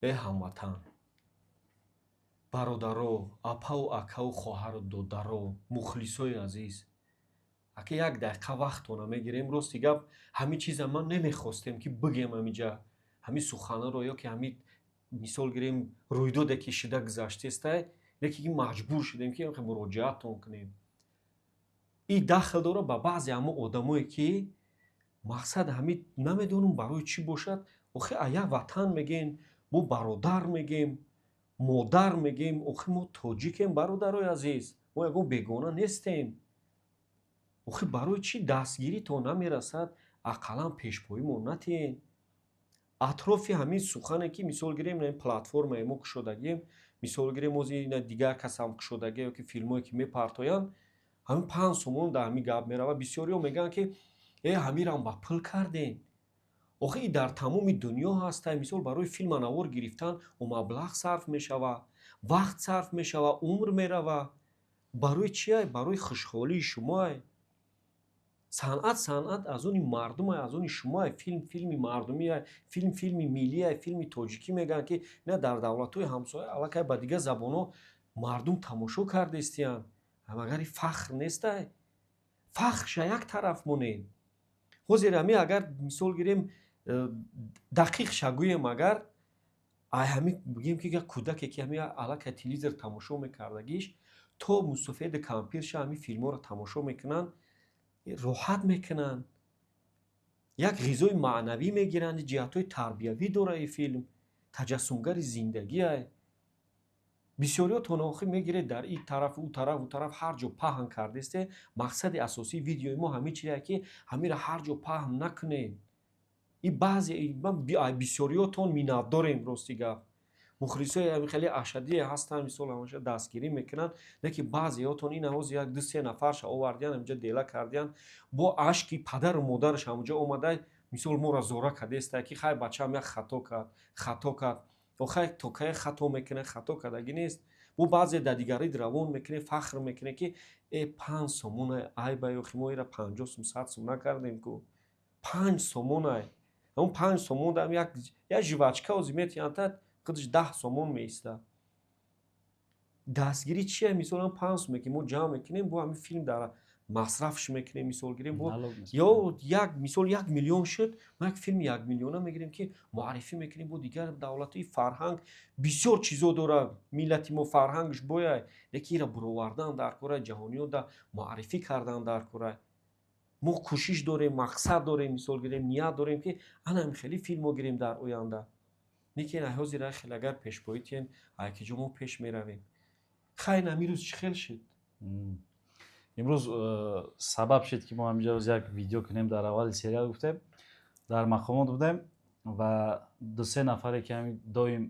Э ҳамватан, бародаро, апаву акаву хоҳару додаро, мухлисои азиз, ака як дақиқа вақтона мегирем. Рости гап ҳамин чиза ман намехостем ки бигем ҳаминҷа ҳамин суханаро ё ки ҳамин мисол гирем рӯйдоде ки шуда гузаштестай, лекин маҷбур шудем ки муроҷиатон кунем. И дахл дора ба баъзе ҳамон одамое ки мақсад ҳамин намедонам барои чӣ бошад. охи а як ватан мегем, мо бародар мегем, модар мегем, охи мо тоҷикем бародарои азиз, мо ягон бегона нестем. охи барои чӣ дастгиритон намерасад, ақаллан пешпоимон натиҳен. атрофи ҳамин сухане ки мисол гирем платформае мо кушодагием, мисол гирем ози дигар касам кушодаге ё ки филмое ки мепартоянд, ҳамин 5 сомон дар ҳамин гап меравад. бисёриҳо мегӯянд ки ҳамирам ба пул кардем. охи ин дар тамоми дунё ҳастай. мисол барои филманавор гирифтан маблағ сарф мешавад, вақт сарф мешавад, умр меравад. барои чие? Барои хушҳолии шумоe. санъат аз они мардуме, аз они шумоe. филми мардумие, филми миллие, филми тоҷикӣ мегӯянд ки ина дар давлатҳои ҳамсоя аллакай ба дигар забонҳо мардум тамошо кардестиянд. магар ин фахр нестай? фахрша як тараф монем. ҳозир ҳамин агар мисол гирем дақиқша гӯем, агар ҳамин бигем ки як кӯдаке ки ҳамин аллакай телевизор тамошо мекардагиш то мусофеди кампирша ҳамин филмҳоро тамошо мекунанд, роҳат мекунанд, як ғизои маънавӣ мегиранд, ҷиҳатҳои тарбиявӣ дора ин филм, таҷассумгари зиндагие. бисёриётон охир мегиред дар ин тараф ӯ тараф ҳар ҷо паҳн кардесте. мақсади асосии видеои мо ҳамин чие ки ҳамира ҳар ҷо паҳн накунем. ин баъзе бисёриётон миннатдорем. рости гап мухлисои хеле ашадие ҳастанд, мисол ҳамаша дастгирӣ мекунанд, лекин баъзеётон ин ҳоз як ду се нафарша овардиянд, ҳаминҷа дела кардиянд, бо ашки падару модараш ҳамонҷа омадай мисол моро зора кардестай ки хай бачаам як хато кард. охай то кае хато мекунад? Хато кардагӣ нест. бо баъзе дар дигарид равон мекунем, фахр мекунем ки 5 сомонай айба ёхи мо ира 50 сум 100 сум накардем ку. 5 сомонай. ҳамон 5 сомон дам як жвачка ози метиҳанд худаш 10 сомон меиста. дастгирӣ чие? мисол 5 сум ки мо ҷамъ мекунем, бо ҳамин филм дар масрафш мекунем. мисол гирем бо ё як мисол 1 миллион шуд, мо як филми 1 миллиона мегирем ки муаррифӣ мекунем бо дигар давлатҳои фарҳанг. бисёр чизо дорад миллати мо, фарҳангш бояй, лекин ира буровардан дар кораи ҷаҳониёт да муаррифӣ кардан дар кораи. мо кӯшиш дорем, мақсад дорем, мисол гирем ният дорем ки ана хеле филмҳо гирем дар оянда. лекин ҳозир хеле агар пешпоӣ тиҳем айкиҷо мо пеш меравем. хай намин рӯз чӣ хел шуд? имрӯз сабаб шуд ки мо ҳаминҷа рӯз як видео кунем. дар аввали сериал гуфтем дар мақомот будем ва ду се нафаре ки ҳамин доим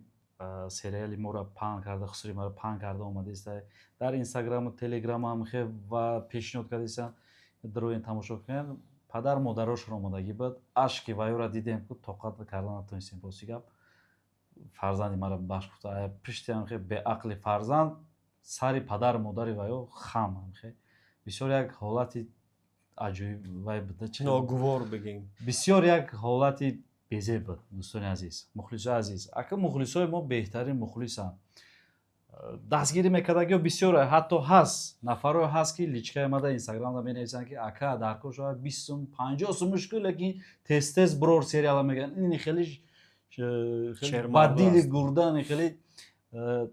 сериали моро паҳн карда, хусури моро паҳн карда омадеста дар инстаграму телеграму ҳамихе ва пешниҳод кардеста дароин тамошо кунем. падар модарошро омадагӣ буд. ашки вайёро дидем ку тоқат карда натонистем. боси гап фарзанди маро бахш гуфта пишти ҳамихе беақли фарзанд сари падару модари вайё хам ҳамихе бисёр як ҳолати аҷоиб вай буда. ногувор бигем. бисёр як ҳолати безеб буд. дӯстони азиз, мухлисои азиз, ака мухлисои мо беҳтарин мухлисанд. дастгирӣ мекардагиҳо бисёр ҳатто ҳаст, нафаро ҳаст ки личка омада инстаграмда менависанд ки ака даркор шуда 20 сум 50 сумш ку, лекин тез biror сериала мегӯянд ин хеле баддили гурдан, хеле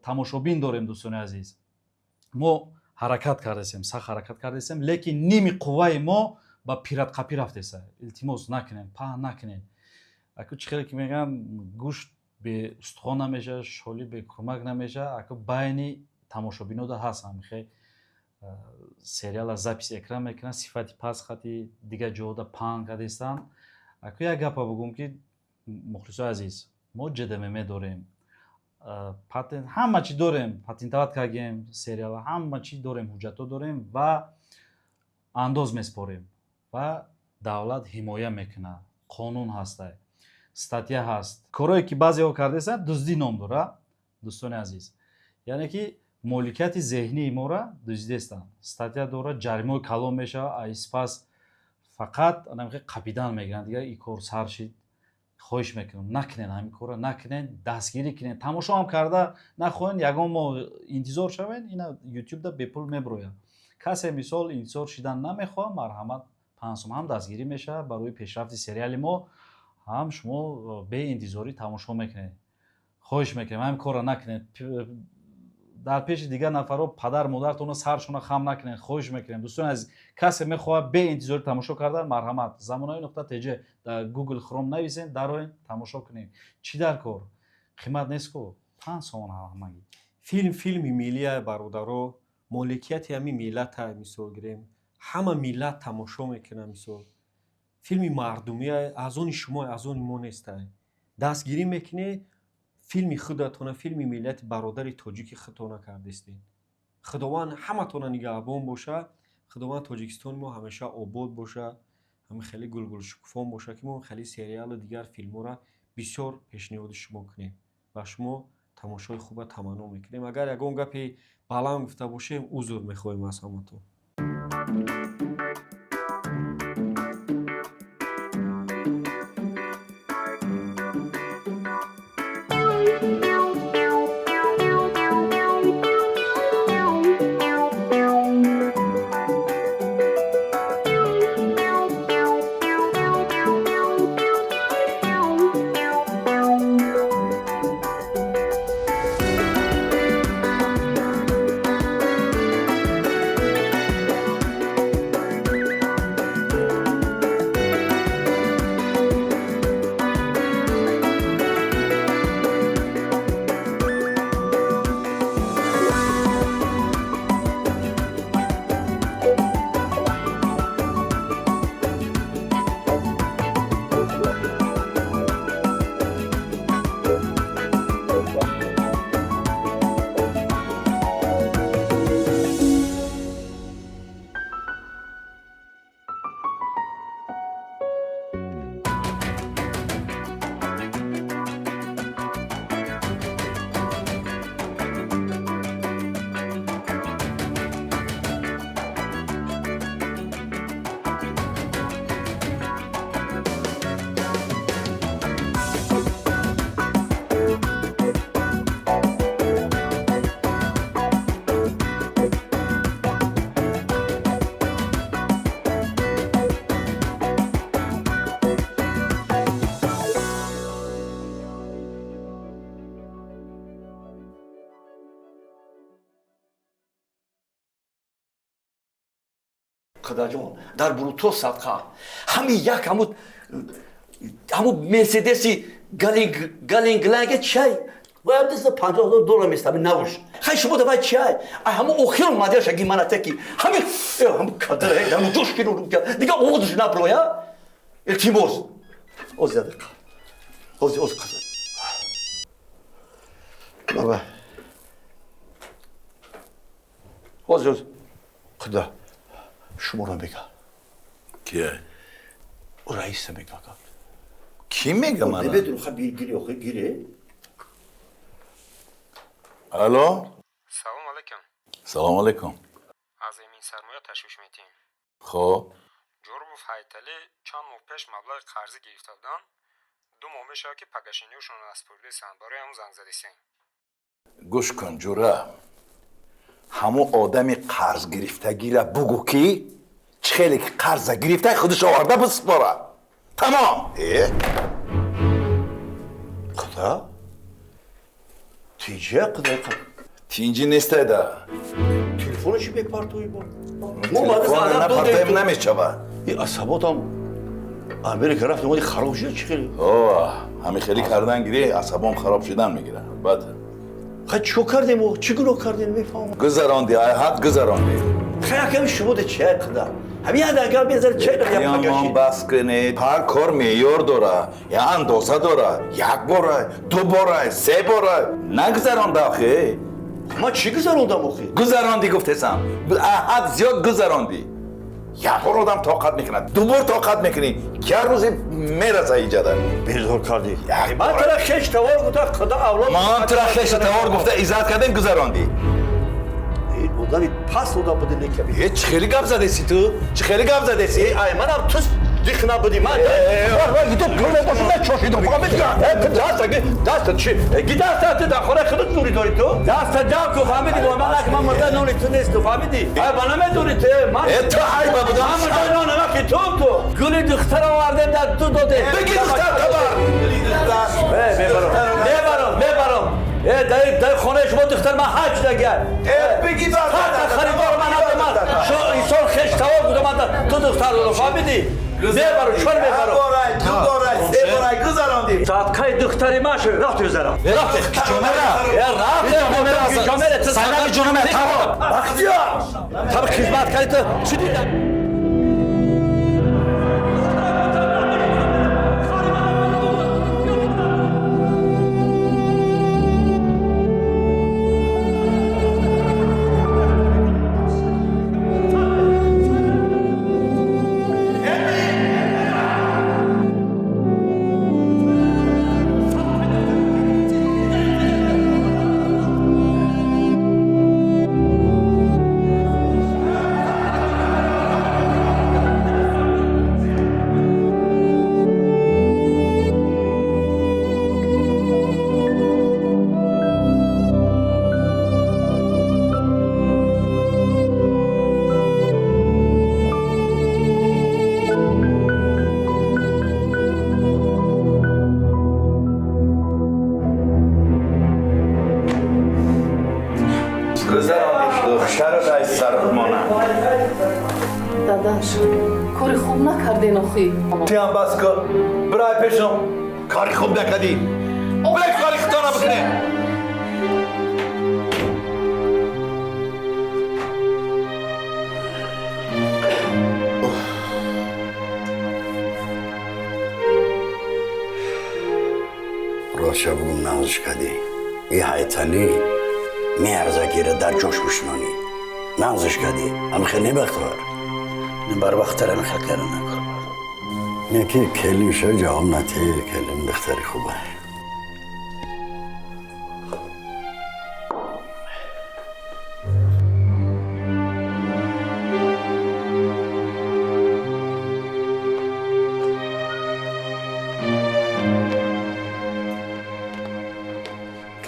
тамошобин дорем. дӯстони азиз, мо ҳаракат кардесем, сахт ҳаракат кардесем, лекин ними қувваи мо ба пиратқапӣ рафтеса. илтимос накунем, паҳн накунем. аку чӣ хеле ки мегӯянд гӯшт бе устхон намешавад, шоли бе курмак намешавад. аку байни тамошобинода ҳаст ҳамихе сериала записи экран мекунанд, сифати паст хати дигар ҷоҳода паҳн кардестанд. аку як гапа бигӯм ки мухлисои азиз, мо ҷдмм дорем, патент ҳама чӣ дорем, патентоват кардем сериала, ҳама чӣ дорем, ҳуҷҷатҳо дорем ва андоз меспорем ва давлат ҳимоя мекунад. қонун ҳастай, статья ҳаст. корое ки баъзеҳо кардесанд дуздӣ ном дорад. дӯстони азиз, яъне ки моликияти зеҳнии моро дуздидестанд. статья дорад, ҷаримаҳои калон мешавад. сипас фақат қапидан мегиранд. дигар ин кор сар шид, хоҳиш мекунам накунен ҳамин корро накунен дастгирӣ кунен тамошо ҳам карда нахоҳен ягон мо интизор шавен ина ютубда бепул мебирояд касе мисол интизор шидан намехоҳад марҳамат 5 сум ҳам дастгирӣ мешавад барои пешрафти сериали мо ҳам шумо беинтизорӣ тамошо мекунед хоҳиш мекунем ҳамин корро накунед дар пеши дигар нафаро падар модаратонро саршона хам накунед хоҳиш мекунем дӯстони азиз касе мехоҳад беинтизорӣ тамошо кардан марҳамат замонаи.tg дар Google Chrome нависен дароен тамошо кунем чӣ дар кор қимат нестку 5 сомон ҳамагӣ филми миллия бародаро моликияти ҳами миллата мисол гирем ҳама миллат тамошо мекунад мисол филми мардумия аз они шумо аз они мо нестай дастгирӣ мекунед филми худатона филми миллияти бародари тоҷики худтона кардестед худованд ҳаматона нигаҳбон боша худованд тоҷикистони мо ҳамеша обод боша ҳами хеле гулгулшукуфон боша ки мо хеле сериалу дигар филмҳоро бисёр пешниҳоди шумо кунем ва шумо тамошои хуба таманно мекунем агар ягон гапи баланд гуфта бошем узр мехоҳем аз ҳаматон خداجون در بروتو صدقه همین یک همون مرسدسی گالینگلنگ چای باید دست $50 میستم نوش خیلی شما دفعه چای همون اوخیل اومده شگی من اتکی همین کدره همون جوش کنو رو کرد دیگه اوضش نبرویا التیموز اوز زیاده اوز کدر بابا اوز خدا شما رو بگم کیه؟ او رئیس میگه کی میگه منو؟ بدون خبیر گیره الو؟ سلام علیکم. سلام علیکم. از امین سرمایه تشویش میتیم. خب جوربوف هایتالی چند ماه پیش مبلغ قرضی گرفته بودن. 2 ماه میشه که پگاشینیوشون از پلیسن برای همون زنگ زدیسین. گوش کن جوره همون آدمی قرض گرفتگی را بگو کی خیلی که قرض گرفته خودش آورده بسپاره تمام خدا تیجه قدر تینجی نیسته ده تلفنشی بپرتوی با تلفن نپرتایم نمیشوه این اصابات هم امریکا رفت اومدی خراب شده چی خیلی؟ همین خیلی کردن گیری عصبام خراب شدن میگیره بده خیلی چو کردیم و چی گناه کردیم میفهمم گذراندی حد گذراندی خیلی کمی شما ده چه قدر همین یاد اگر بیزر چه قدر یا پگاشی بس کنید هر کار میار داره یا اندازه داره 1 باره 2 باره 3 باره نگذراند آخه ما چی گذراندم آخه؟ گذراندی گفتم حد زیاد گذراندی 1 بار آدم طاقت میکنه 2 بار طاقت میکنی که روزی میرسه ایجاده بیزار کردی من ترا خیش توار گفته خدا اولاد من ترا خیش توار گفته ایزاد کردیم گذراندی بودن پس بوده بوده نکبی چه خیلی گپ زده سی تو چه خیلی گپ زده سی ای منم دیخ نبودی من تو پول باشو نچوشی تو فهمیدی دست چی؟ گی دست در خوره خودت دوری داری تو؟ دست جمع کو فهمیدی با من اگه من مرده نونی تو نیست تو فهمیدی؟ با نمیدونی تو من تو ای بابا من مرده نون نمکی تو گلی دختر آورده در تو داده بگی دختر خبر ببرم در خانه شما دختر من حج نگر بگی دختر خریدار من من شو انسان خش تواب بودم من تو دختر رو فهمیدی ببرم چون ببرم دو باره سه باره گذراندی صدقه دختری من شو رفت بزنم رفت جامره سلام جونم تمام بختیار تب خدمت کردی تو چی دیدم داداش کاری خوب نکردین آخی تی هم بس کن برای پیشم کاری خوب نکردی برای کاری خطا نبکنه روشا بوم نازش کردی ای حیطانی میارزه گیره در جوش بشنانی نازش کردی هم خیلی بختور بر وقتر هم خیلی کرده نکن یکی کلیم شو جواب نتی کلیم دختری خوبه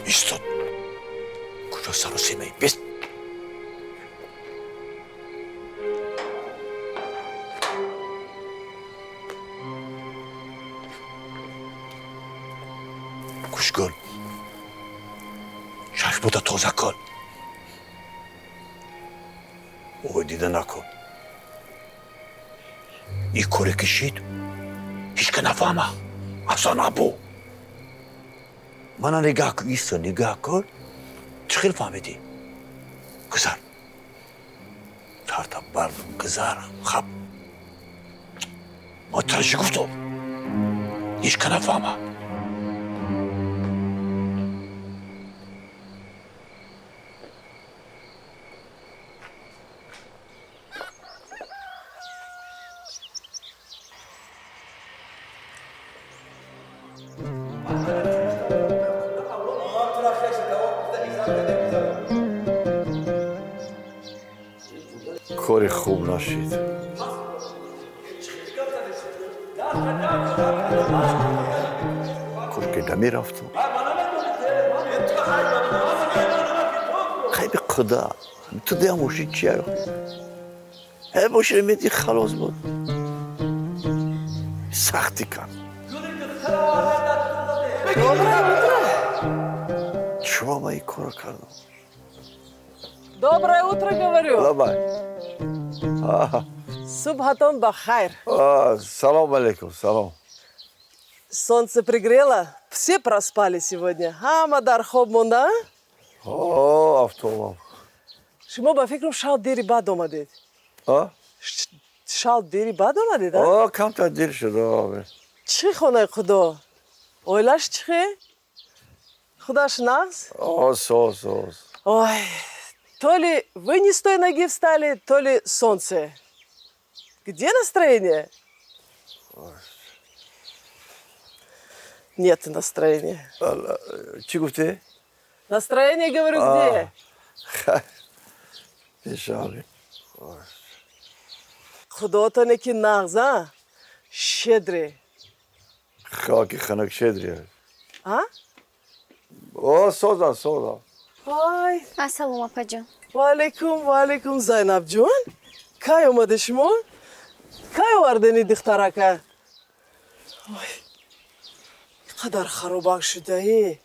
ایستاد کجا سر و سیمه بیست گوش کن چشمتو تازه کن او دیده نکن این کاری کشید هیچ که نفهمه اصلا نبو من نگاه کن ایستا نگاه کن چه خیلی فهمیدی گذر تا بر گذر خب ما ترشی گفتم هیچ که نفهمه کاری خوب نشید کار که نمی رفتم خیلی خدا تو ده موشی چیه هی موشی میدی خلاص بود سختی کن شما با این کار کردم Доброе утро, говорю. لبای Субхатон бахайр. سلام علیکم سلام Солнце пригрело. Все проспали сегодня. Хамадар хоб монда. آفتابم شما با فکرم شاید دیری بعد آمدید. شاید دیری بعد آمدید ها؟ کم تا دیر شده چی خونه خدا؟ اویلش چیه؟ خداش нагз? سوز Ой, то ли вы не с той ноги встали, то ли солнце. Где настроение? Нет настроения. چی گفتی؟ Настроение, говорю, где? پیشالی خدا تو نکی نغز ها щедрый. خاکی خنک شدریه. А? او سودا. Ай, Ассалому апаҷон. валейкум, Зайнабҷон. Кай омади шумо? Кай овардени духтарака? Ой, қадар харобак шудаӣ.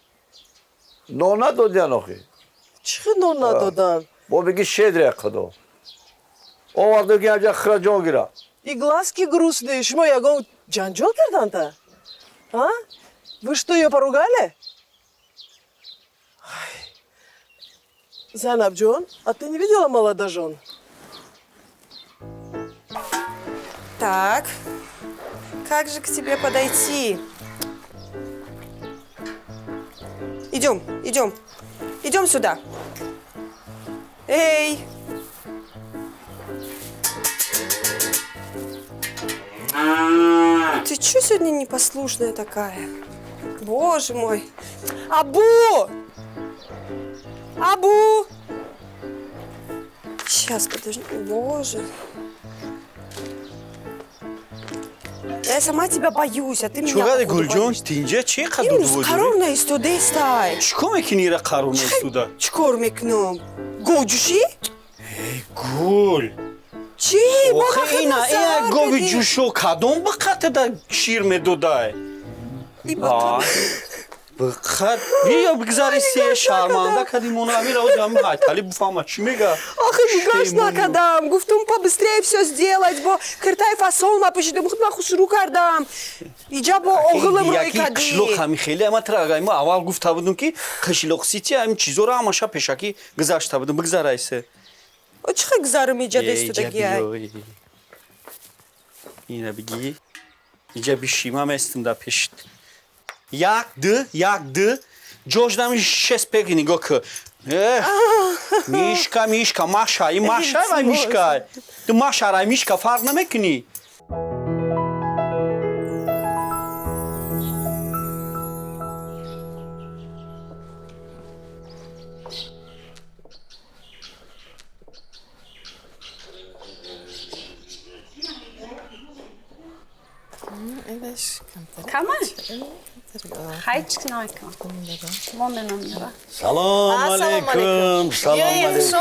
نو ندادین آخی. Чӣ хел нон надодан? با بگی شدریه خدا. آورده که اینجا خراجان گیره. И глазки грустные. Шумо ягон ҷанҷол карданда? А? Вы что, её поругали? Ай. Зайнабҷон, а ты не видела молодожен? Так, как же к тебе подойти? Идем сюда. Эй! Ты чё сегодня непослушная такая? Боже мой! Абу! Сейчас, подожди. Боже. Я сама тебя боюсь, а ты меня چقدر походу گلجان боишься. اینجا چه قدر Именно دو قرار наистодестай. چیکار میکنی را قرار نیستوده؟ چیکار میکنم؟ گوجوشی؟ گل چی؟ آخه این گوی جوشو کدوم به قطع شیر میدوده؟ بخط بیا بگذاری سی شرمنده کدی منامی را جمعی حیطلی بفهمه چی میگه؟ Ах, гаш накадам. Гуфтум побыстрее все сделать, бо кыртай фасол напишидим, худ нахушру кардам. Иҷа бо оғилим рой яки кади. қишлоқ ҳами хеле ама трагай ма аввал гуфта будум ки қишлоқ сити ҳами чизоро ҳамаша пешакӣ гузашта будум бигзарайсе. Чӣ хел гузарим иҷа дестудагиай? ина биги иҷа бишима местимда пешит. як ды ҷождами шест пеки нигоҳ ки мишка машай вай мишкай ту машарай мишка фарқ намекунӣ. Камай? Хайчик найкам. Моненам яра. Салом алейкум. Хуш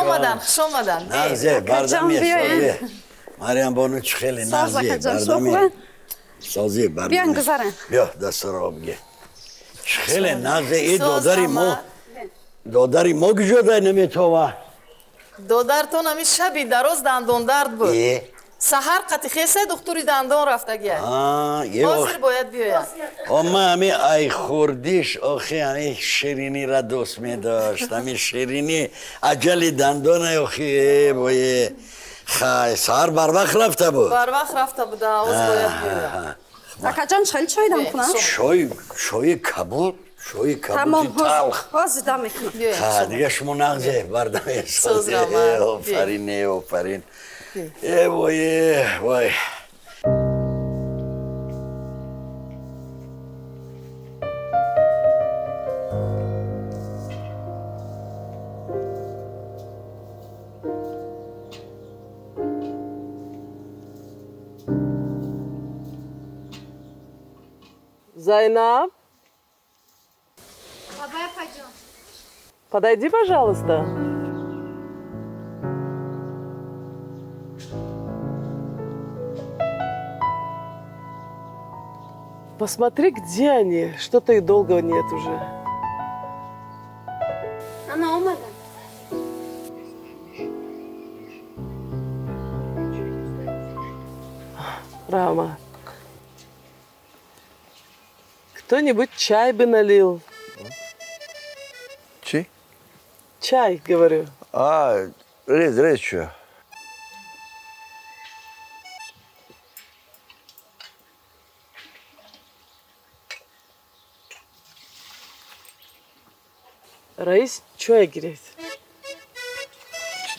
омадан. Назе, бардами биёед. сози. Мариам бону чӣ хеле Саз назе, акаҷон, бардами. сохӯб? Сози, бардами. Биён гузарен. Биё, дастаро обге. Чӣ хеле назе, и додари мо гуҷодай наметова. Додартон ами шаби дароз дандондард буд. Саҳар қатихесе духтури дандон рафтагия. Ҳозир бояд биёяд. Ома ами ай хурдиш охи ами шириниро дӯст медошт. Ами ширини аҷали дандонай охи бое. Хай, саҳар барвақт рафта буд. Барвақт рафта буда, ҳоз бояд биёяд. Акаҷон чхел чой дам кунам? Шои кабуд, шои кабуди талх. Ҳозир дам мекунам. Ха, дига шумо нағзе бардаме созе. Офарин. Вой. Зайнаб, подойди, пожалуйста. Посмотри, где они. Что-то их долго нет уже. Она омадан. Рама. Кто-нибудь чай бы налил. چی؟ Чай, говорю. ریز شو. Раис чай греет.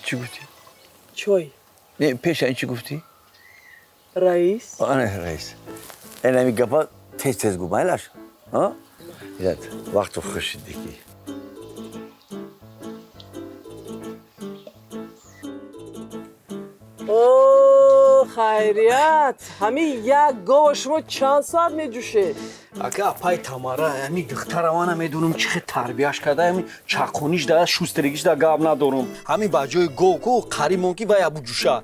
چی گفتی؟ Чай. نه پیش این چی گفتی؟ Раис. آنه رئیس. این همی گپا تیز گو بایلاش. یاد وقت خوشی دیگی. Ох, хайрият ҳамин як гова шумо чанд соат медӯшед? ака апай тамара ами духтаравана медунам чӣ хел тарбияш карда ами чақониш да шустригиш да гап надорум ҳамин ба ҷои гов ку қариб монки вай абу ҷуша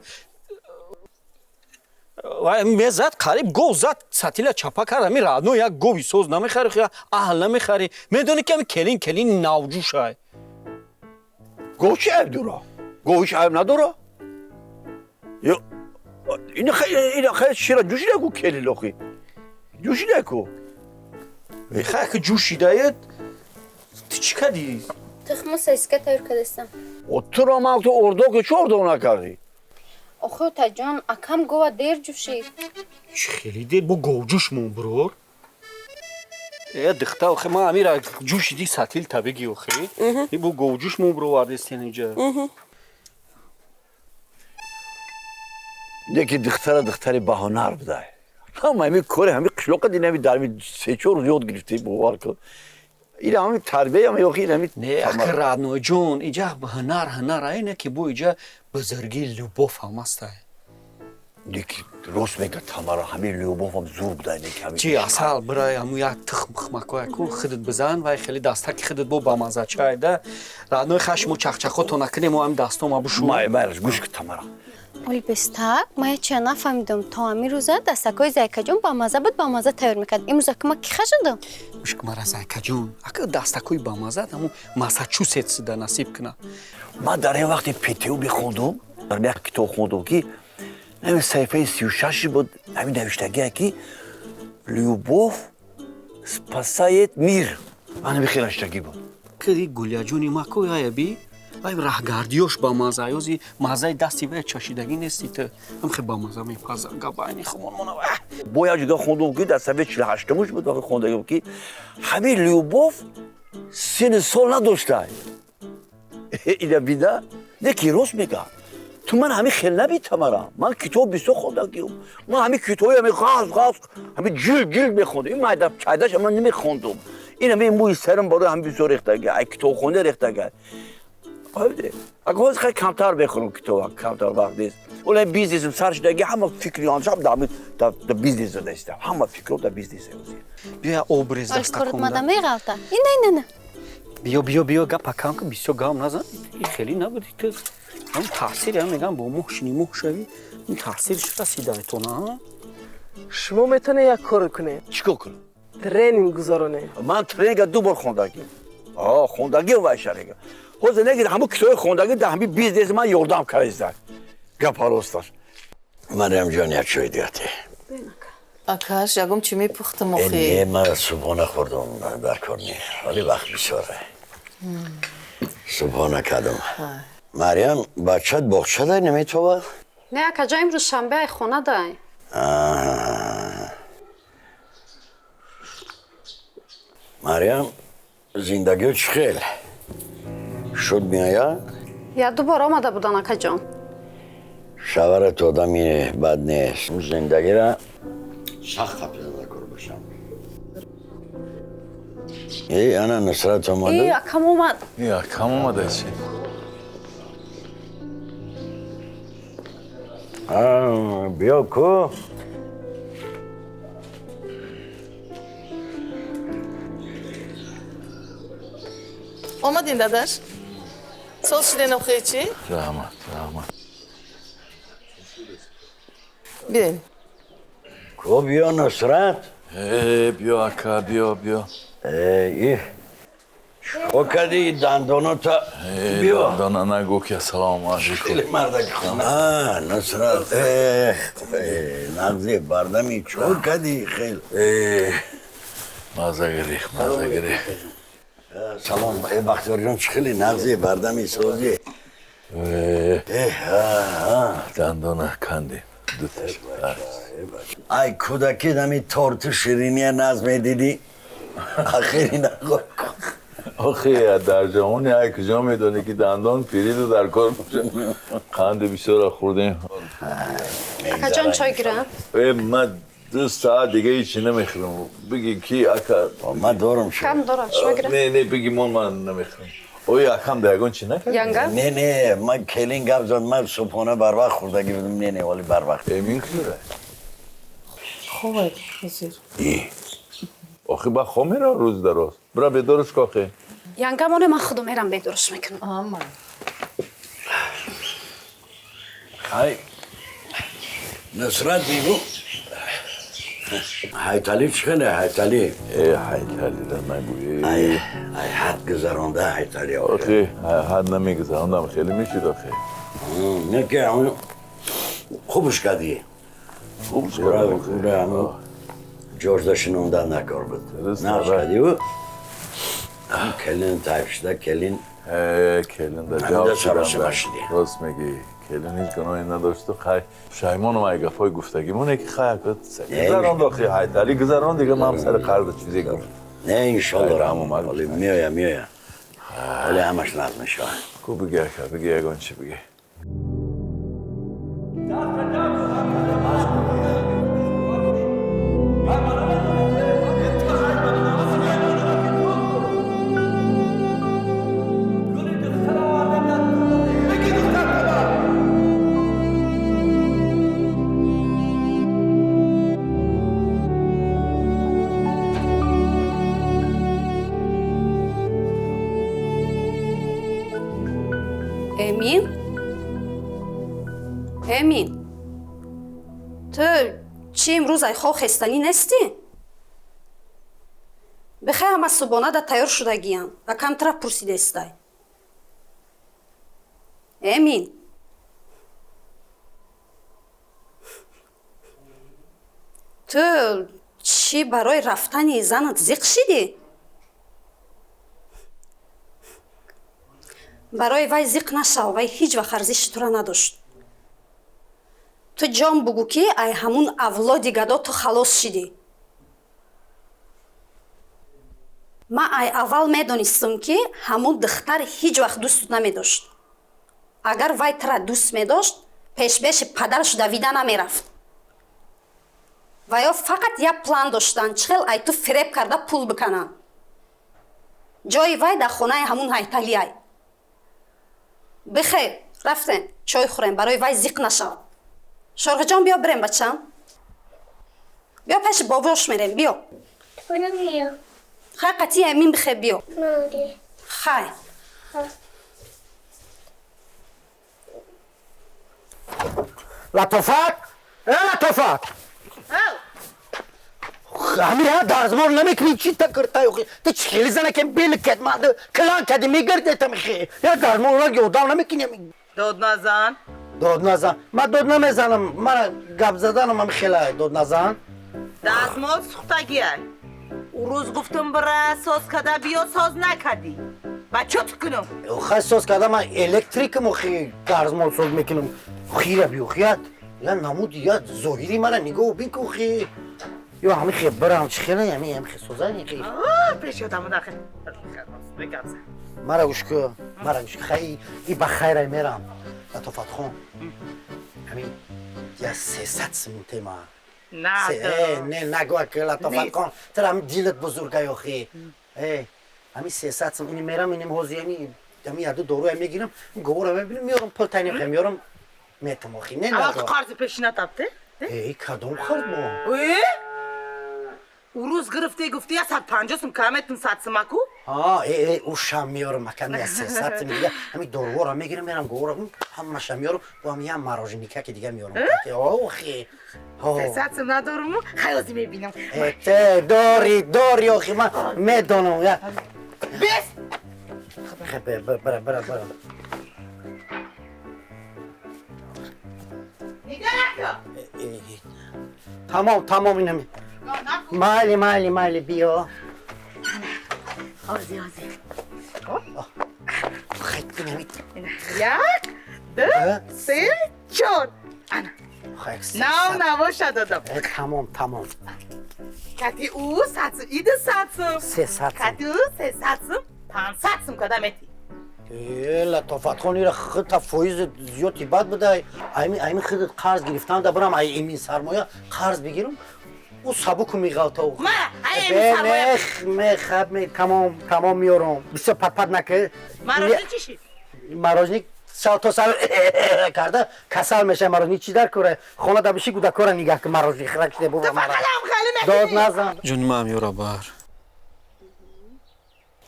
вай мезад қариб гов зад сатила чапа кард ами радно як гови соз намехари я аҳл намехари медони ки ами келин навҷушай гов чи айб дора говиш айб надора ина хай чира ҷӯшидаку келилохи ҷӯшидаку хай ки ҷӯшидает ти чӣ кади Тухму саиска тайёр кардастам. туро ман ту ордоки чӣ ордо накардӣ Охӯ таҷон акам гова дер ҷӯшид. чӣ хеле дер бо говҷӯш мон бурор дихта охе ман амира ҷӯшиди сатил табиги охе бо говҷӯш мон буровардестен инҷа деки дихтари баҳонар будай ҳама ами кори ҳами қишлоқа динами дарми 3-4 рӯз ёд гирифтӣ бовар кун ин ҳами тарбия ами охи ин ами не ака радноҷон инҷа ҳунар айне ки бо инҷа бузурги любов ҳам астай деки рост мега тамара ҳами любовам зур будай неки ҳами чи асал бирай ҳаму як тухм хмакоя кун хидат бизан вай хеле дастаки хидат бо ба маза чай да раднои хашмо чахчахото накунем мо ҳами дастом абушу майраш гӯш ки тамара Олбестак, мая чия нафаҳмидам то ҳамин рӯза дастакҳои зайкаҷон ба маза буд ба маза тайёр мекард. Имрӯз ака ма ки хашидам? Мушк мара зайкаҷон, ака дастакҳои ба маза ҳаму Массачусетсда насиб кунад. Ман дар ин вақти ПТУ бихондум, дар як китоб хондум ки ҳамин саҳифаи 36 буд ҳамин навиштагия ки любов спасает мир. Ана бихел навиштагӣ буд. Кири гулияҷони ма ку аяби вай раҳгардиёш ба мазаёзи мазаи дасти вай чашидагӣ нести ту ҳамхе ба маза мепаза габайни хумонмона бо як ҷога хондум ки дар сафҳаи 48-муш буд вақти хондагим ки ҳамин любов сини сол надоштай ина бида неки рост мега ту ман ҳамин хел наби тамара ман китоб бисёр хондагим ман ҳамин китоби ҳамин ғаз ҳамин ҷилд мехондум ин майда чайдаш ман намехондум ин ҳамин мӯи сарам барои ҳамин бисёр рехтага ай китобхонда рехтага اگه هاش خیلی کمتر بخونم کتاب کمتر وقت نیست ولی بیزنسم سرش دیگه همه فکری آنجا در بیزنس داشتم همه فکرم در بیزنس هستی بیا اوبرز دست کن مادام میغلطه این بیا گپ کام که بیشتر گام نزن این خیلی نبودی که هم تاثیر هم میگم با موشنی موشوی این تاثیرش رسیده تو نه شما میتونه یک کار کنید چیکار کنم ترینینگ گذارونه من ترینینگ دو بار خوندگی خوندگی و شریک حوزه نگید همون کتاب خوندگی در همین بیزنس من یاردم کردن گپ راستش مریم جان یک چای دیاتی акаш ягом чӣ мепухтам охи من صبحانه خوردم در کار نی ولی وقت بسیاره صبحانه کردم مریم بچت باغچه داری نمیتوه نه اکا امروز شنبه ای خونه داری مریم زندگی چی خیل شد میایا یا دوباره آمده بودن اکا جان شوهرت آدمی بد نیست زندگی را سخت تذکر باشم ای انا نصرت اومده ای اکم اومد یا کم اومده چی؟ بیا کو омадин дадаш сол шиден охи чӣ رحمت бием کو بیا نصرت بیا اکا بیا ای چکو کردی دنداناتا بیا دانا نگو که سلام علیکم خیلی مردک خانه نصرت نغزی بردمی چکو کردی خیلی مزه گری سلام بختیار جان چی خیلی نغزی بردمی سازی دندانه کندیم دوتش ای کودکی دمی تورت شیرینی نظم دیدی آخری نگو آخه در جهان یک جا میدونه که دندان پیرید و در کار میشه قند بسیار خوردیم اکا جان چای گیرم من 2 ساعت دیگه هیچی نمیخورم بگی کی اکا من دارم شد کم دارم چای گیرم نه بگی من نمیخورم اوی اکم دیگون چی نکرد؟ یانگم نه من کلین گفت زد من صبحانه بر وقت خوردگی بدم نه ولی بر وقت امین خوره خوبه حضور آخه با خو میره روز دراز برا بدارش کاخه یانگم من خودم میرم بدرش میکنم آما های نصرت بیگو حیطلی چکنه حیطلی حیطلی را نگویی ای حد گذرانده حیطلی آخه حد نمیگذراندم خیلی میشید آخه نه که همون خوبش کردی خوبش کردی همون جورج داشتنونده نکار بود نقش کردی و کلین تایف شده کلین کلین در جواب شدم راست میگی کلین هیچ گناهی نداشت و خیلی شایمانم اگه گفای گفتگیمونه که خیلی گذراند آخه حیطلی گذراند دیگه من سر قرض چیزی گفت نه انشالله ولی میایم ولی همش نظم شاه کو بگه که بگه یگان چی بگه امین تو چی امروز ای خواه خستنی نستی؟ بخیر همه صبحانه دا تیار شدگیم و کم طرف پرسیده استای امین تو چی برای رفتن زنت زیق شدی؟ برای وی زیق نشو وی هیچ وقت ارزش تو را نداشت تو جان بگو که ای همون اولادی گدا تو خلاص شدی من ای اول میدونستم که همون دختر هیچ وقت دوست نمیداشت اگر وی ترا دوست میداشت پیش پدرش دویده نمیرفت و یا فقط یک پلان داشتن چخیل ای تو فریب کرده پول بکنن جای وی در خونه همون حیطلی ای بخیر رفتن چای خوریم برای وی زیق نشود شارخ جان بیا بریم بچم بیا پیش باباش میریم بیا خیلی قطعی امین بخیر بیا خیلی لطفت لطفت همین ها دازمون نمیکنی چی تا کرتا یو تو چخیلی زنه که بیل کد ما کلان کدی میگرده تا میخی یا دازمون را گودام نمیکنی داد نزن داد نزن من داد نمیزنم من گپ زدنم هم خیلی داد نزن دازمون سوختگیه او روز گفتم برای ساز کده بیا ساز نکدی بچه تو کنم خیلی ساز کده من الکتریک مخی دازمون ساز میکنم خیره بیو خیاد یا نمود یا ظاهری مرا نگاه بکن خی یا همین خیلی برام چی خیلی همین خیلی سوزنی خیلی پیش یادم داخل مرا گوش خیلی ای بخیره میرم لطفت خون همین یا 300 سمته ما نه نگوه که لطفت خون تر همین دیلت بزرگه یا خیلی همین 300 سمته اینی میرم اینیم حوزیانی همین یادو دورو هم میگیرم گوره ببینم میارم پل تینیم خیلی میارم میتم آخی نه اما قرض پیشینه تبته؟ ای کدوم خورد ما او روز گفتی یا 150 سم کامتون 100 سمکو؟ او شم میارم مکان یا 300 سم دیگه همین دورو را میگیرم میرم گوره همه شم میارم و همین هم مراجنیکه که دیگه میارم آخی 300 سم ندارم خیلی میبینم داری آخی من میدونم بس برم تمام اینم مالی بیا آزی خیلی نمید یک دو سه چار نباشه دادم تمام کتی او 100 سم ایده 100 سم 300 کتی او 300 سم 500 سم کدامتی لطفت خون ایره خیلی تفایز زیادی بد بده ایمی خیلی قرض گرفتم دا برم ایمی سرمایه قرض بگیرم او سبک میغلطه ما ای خب تمام میارم بسیار پت نکه مراجع چی شد؟ مراجع سال تا سال کرده کسل میشه مراجع چی در کره خونه دبشی گوده کره نگه که مراجع خرک شده بابا فقط هم خیلی داد مهمی نزن جون ما میورا بار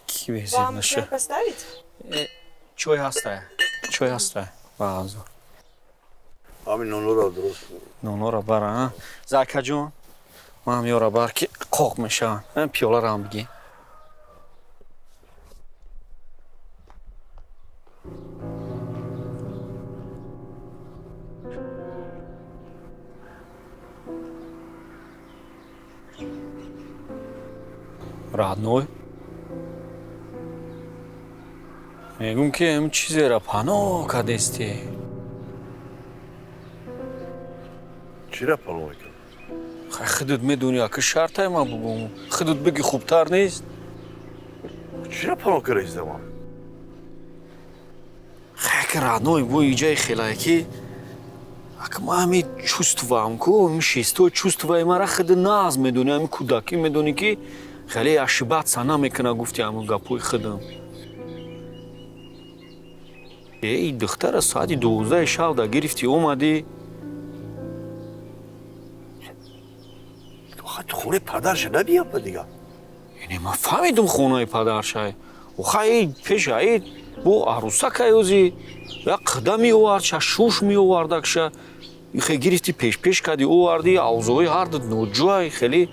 کی بیزید نشه چوی هسته بازو همین نونو رو درست نونو را بر زاکا جون ما میورا بار که قوق میشن من پیولا را هم بگی родной мегум ки ҳам чизеро паноҳ кардести چرا پلو میکنی؟ خودت میدونی که شرطای من بگم خودت بگی خوبتر نیست چرا پلو کردی من؟ خیلی родной бо иҷаи хелаки ак ма ҳами чувствуам ку мишисто чувствуаи мара худи нағз медуни ҳами кӯдакӣ медуни ки хеле ошибатса намекуна гуфти ҳамон гапҳои худам эй духтара соати 12 шаб да гирифти омадӣ تو خونه پدرش نبیا دیگه یعنی من فهمیدم خونه پدرش خیلی پیش هایی بو عروسک هایوزی یا قدمی اوارد شا شوش می اوارده کشا خیلی گرفتی پیش کردی اووردی اوزوی هردد نوجوهای خیلی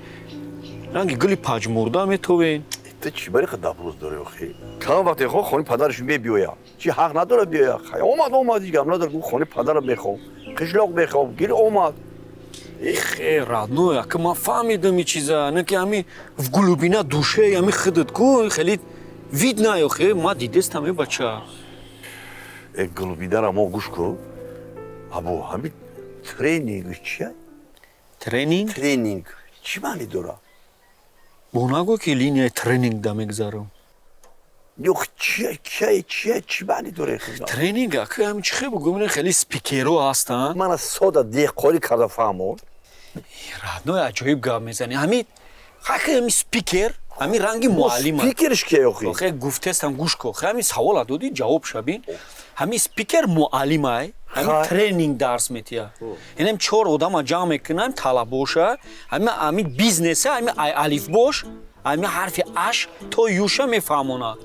رنگی گلی پاج مرده میتوین تو چی بری خدا بروز داره خیلی کام وقتی خود خونه پدرش بیایا چی حق نداره بیایا خیلی اومد دیگه هم نداره خونه پدرم بخوام قشلاق بخوام گیر اومد خیلی родной که من فهمیدم این چیزا نه که همی в глубина душе همی خودت کو خیلی вид نه خیلی ما دیدستم این بچه глубина را ما گوش کو ابو همین ترینینگ چیه؟ ترینینگ چی معنی داره؟ بو نگو که لینیای ترینینگ دا میگذارم یخ چی معنی داره خدا؟ ترینینگ که همین چی خیلی بگم خیلی سپیکرو هستن من از ساده دیگه قولی کرده فهمون родной عجایب گپ میزنی همین همین سپیکر همین رنگی معلم سپیکرش که یخی خیلی گفتستم گوش کو همین سوال دادی جواب شبین همین سپیکر معلم های همین ترینینگ درس میتیا اینم چهار آدم جمع میکنن طلب باشه همین بیزنس همین الف باش همین حرف اش تا یوشه میفهمونه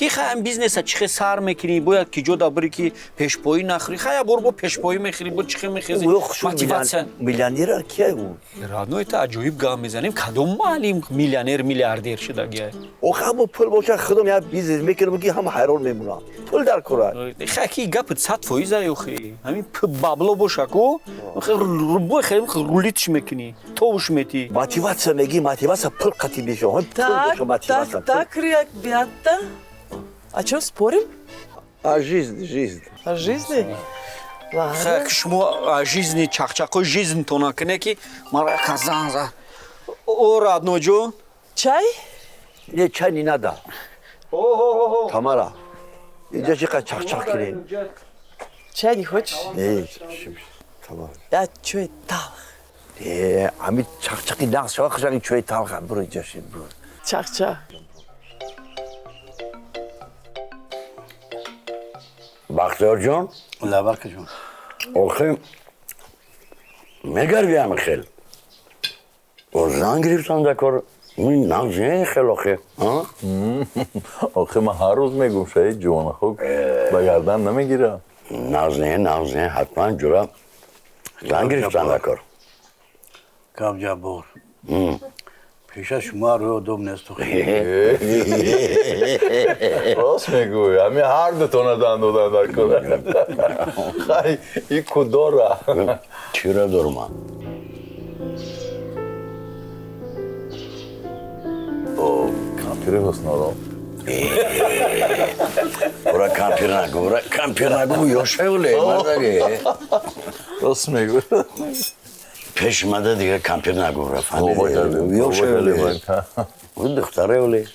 کی خیلی بیزنس چخه سر میکنی باید که جدا بری که پیشپایی نخری خیلی برو پیشپایی میخری بود چخه میخری موتیواسیون میلیونر کیه بود родной تا عجایب گپ میزنیم کدوم معلم میلیونر میلیاردر شده گه اوخه با پول باشه خودم یا بیزنس میکنم که هم حیران میمونم پول در کره خیلی گپ 100% یوخی همین بابلو باشه کو خیلی خیلی رولیتش میکنی توش میتی موتیواسیون میگی موتیواسیون پول قطعی میشه هم پول باشه Так, ребята, о чем спорим? О жизни. О жизни? Ладно. خیلی شما жизни чахчакой жизнь то накне ки мара казанза о родной جون Чай? Нет, чай не надо. Тамара, иди чай чах-чах кири. Чай не хочешь? Нет, Тамара. Я чай талх. Ами чах-чахи нағз шава хажаги чай талха. Бро иджаши, бро. Чах-чах. بختیار جان لبرک جان آخه میگردیم خیلی و زن گرفتن در کار این نغزه خیلی آخه آخه من هر روز میگم شاید جوان خوب به گردن نمیگیره نغزه حتما جورا زن گرفتن در کار کام جبار پیش از شما روی دوم نیست تو راست میگوی همین هر دو تا ندن دادن در کنه خیلی این کداره چرا دارم کامپیری حسنارا برا کامپیر نگو یاشه ولی مردگه راست میگوی پیش مده دیگه کامپیر نگو برا فهمیده یاشه ولی اون دختره ولی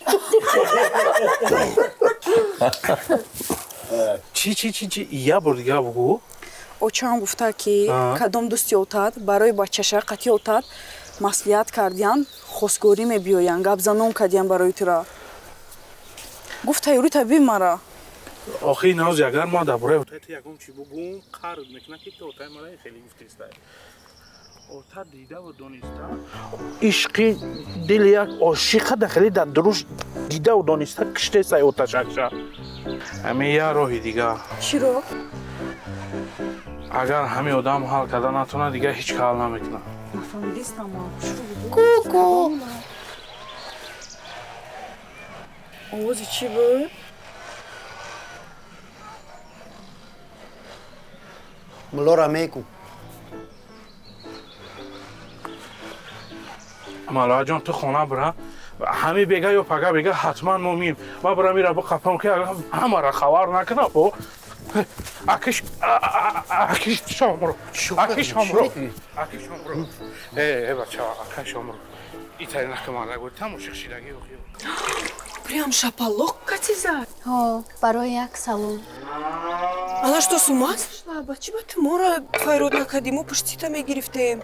چی я бурдига бугу очам гуфта ки кадом дӯсти отад барои бачаша қатъи отад маслиҳат кардиян хосгорӣ мебиёян гапзанон кардиян барои тура гуфт тайёрӣ табиб мара охи наоз агар ма дар бораи отаи ягон чӣ бугум қард мекунад ки отаи мара хеле гуфтистай ота дида ва дониста ишқи дили як ошиқа дахили дар дуруш дида ва дониста киштесай оташакша ҳамин як роҳи дигар чӣ роҳ агар ҳамин одам ҳал карда натонад дигар ҳеҷ ка ҳал наметонад нафаҳмидистам Ку-ку. овози чӣ буд мулора мекун малоаҷон ту хона бира ҳамин бега ё пага бега ҳатман мо мием ма бира мира бо қафам ки агар ҳамара хабар накунад бо акиш шомро акиш шомро акиш шомро бача акиш шомро итари накамала гӯ тамоши хшидаги охи прям шапалоқ кати зад ҳо барои як салон она что с ума сошла бачи ба ту мора файрод накарди мо пуштита мегирифтем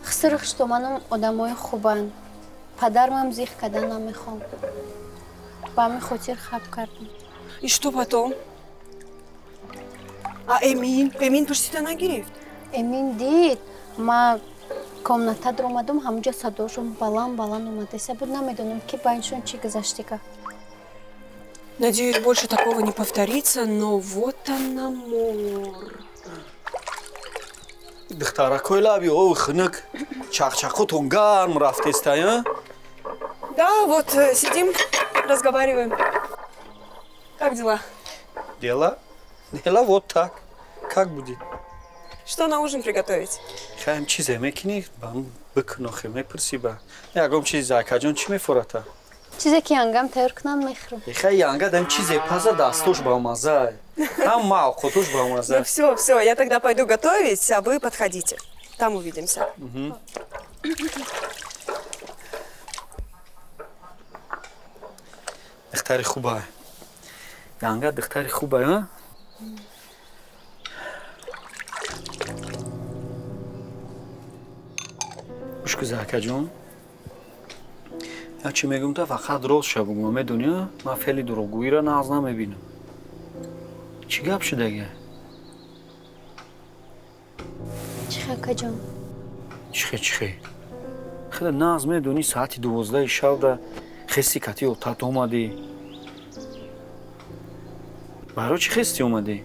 хисрх што манам одамои хубан падармам зиқ кардан намехом ба ҳамин хотир хаб кардам и что потом а эмин пуштита нагирифт эмин дид ма комната омадам ҳамуҷа садошон баланд омадаиста буд намедонам ки байншон чӣ гузаштига надеюсь больше такого не повторится но вот она мор духтаракои лаби ови хунук чақчақотон гарм рафтестай да вот сидим разговариваем как дела дела вот так как будет что на ужин приготовить хаем чизе мекини бам бикунохе мепурси ба ягом чиз закаҷон чӣ мефурата чизе ки янгам тайёр кунад мехӯрам хай янга дам чизе паза дастуш бамаза ҳам мавқутуш бамаза ну все я тогда пойду готовить а вы подходите там увидимся духтари хуба янга духтари хуба гӯшкузакаҷон як чӣ мегӯм та фақат рост шавугма медонӣ ман феъли дурӯғгӯиро нағз намебинам чӣ гап шудаги чихакаҷон чихе хеле нағз медонӣ соати 12 шабда хести кати отат омадӣ барои чӣ хести омадӣ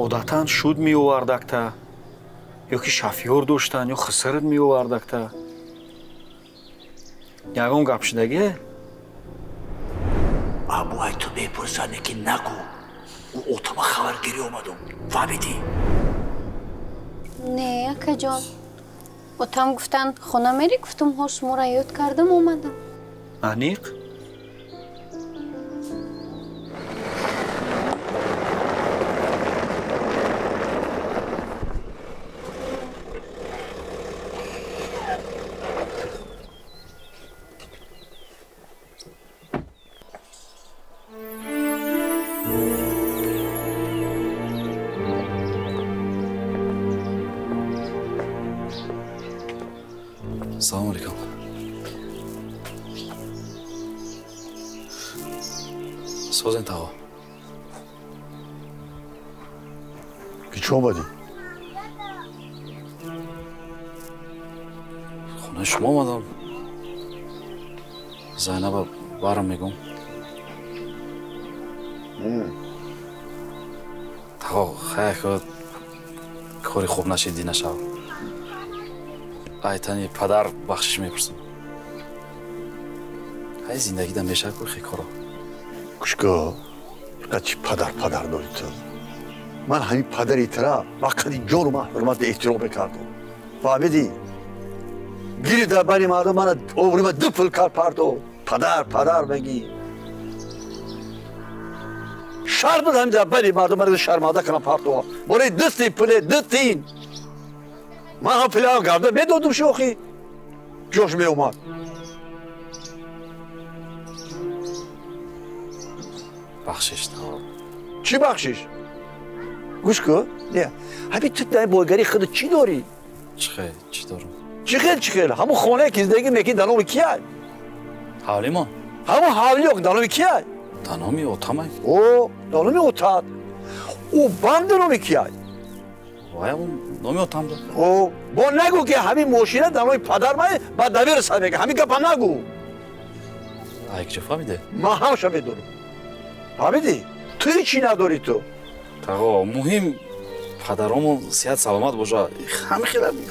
одатан шуд меовардакта ё ки шафёр доштан ё хисрат меовардакта ягон гап шудаге абуай ту мепурсане ки нагӯ отама хабаргирӣ омадум фаҳмидӣ не акаҷон отам гуфтанд хона мери гуфтум ҳо шуморо ёд кардам омадам аниқ салому алейкум созен таво ки чӣ омадӣ хонаи шумо омадам зайнаба барам мегум таво хаяко кори хуб нашиди нашав айтани падар бахшиш мепурсам ҳай зиндагида мешавад кӯхи коро кушко ҳақиқат чӣ падар дорӣ ту ман ҳамин падари тара ба қадри ҷону ҳурмат эҳтиром мекардам фаҳмидӣ гири дар байни мардум мана овурима ду пул кард пардо падар мегӣ шар буд ҳамин дар байни мардум мана шарманда кунам пардо бораи дусти пуле дустин ман ҳам пилам гарда медодум шохӣ ҷош меомад бахшиш таво чӣ бахшиш گوش کن نه همین تو در بایگری خود چی داری؟ چی دارم؟ چی خیلی همون خانه که زندگی میکنی در نام کیه؟ حوالی ما همون حوالی که در نام کیه؟ در نام اوتامه او در نام اوتاد او بند در نام کیه؟ وای اون نام اوتام دار او با نگو که همین ماشینه در نام پدر من بعد دویر سر میگه همین گپا نگو یک چه فهمیده؟ من همشو میدونم فهمیدی؟ توی چی نداری تو؟ تاقا مهم پدرامون صحت سلامت باشه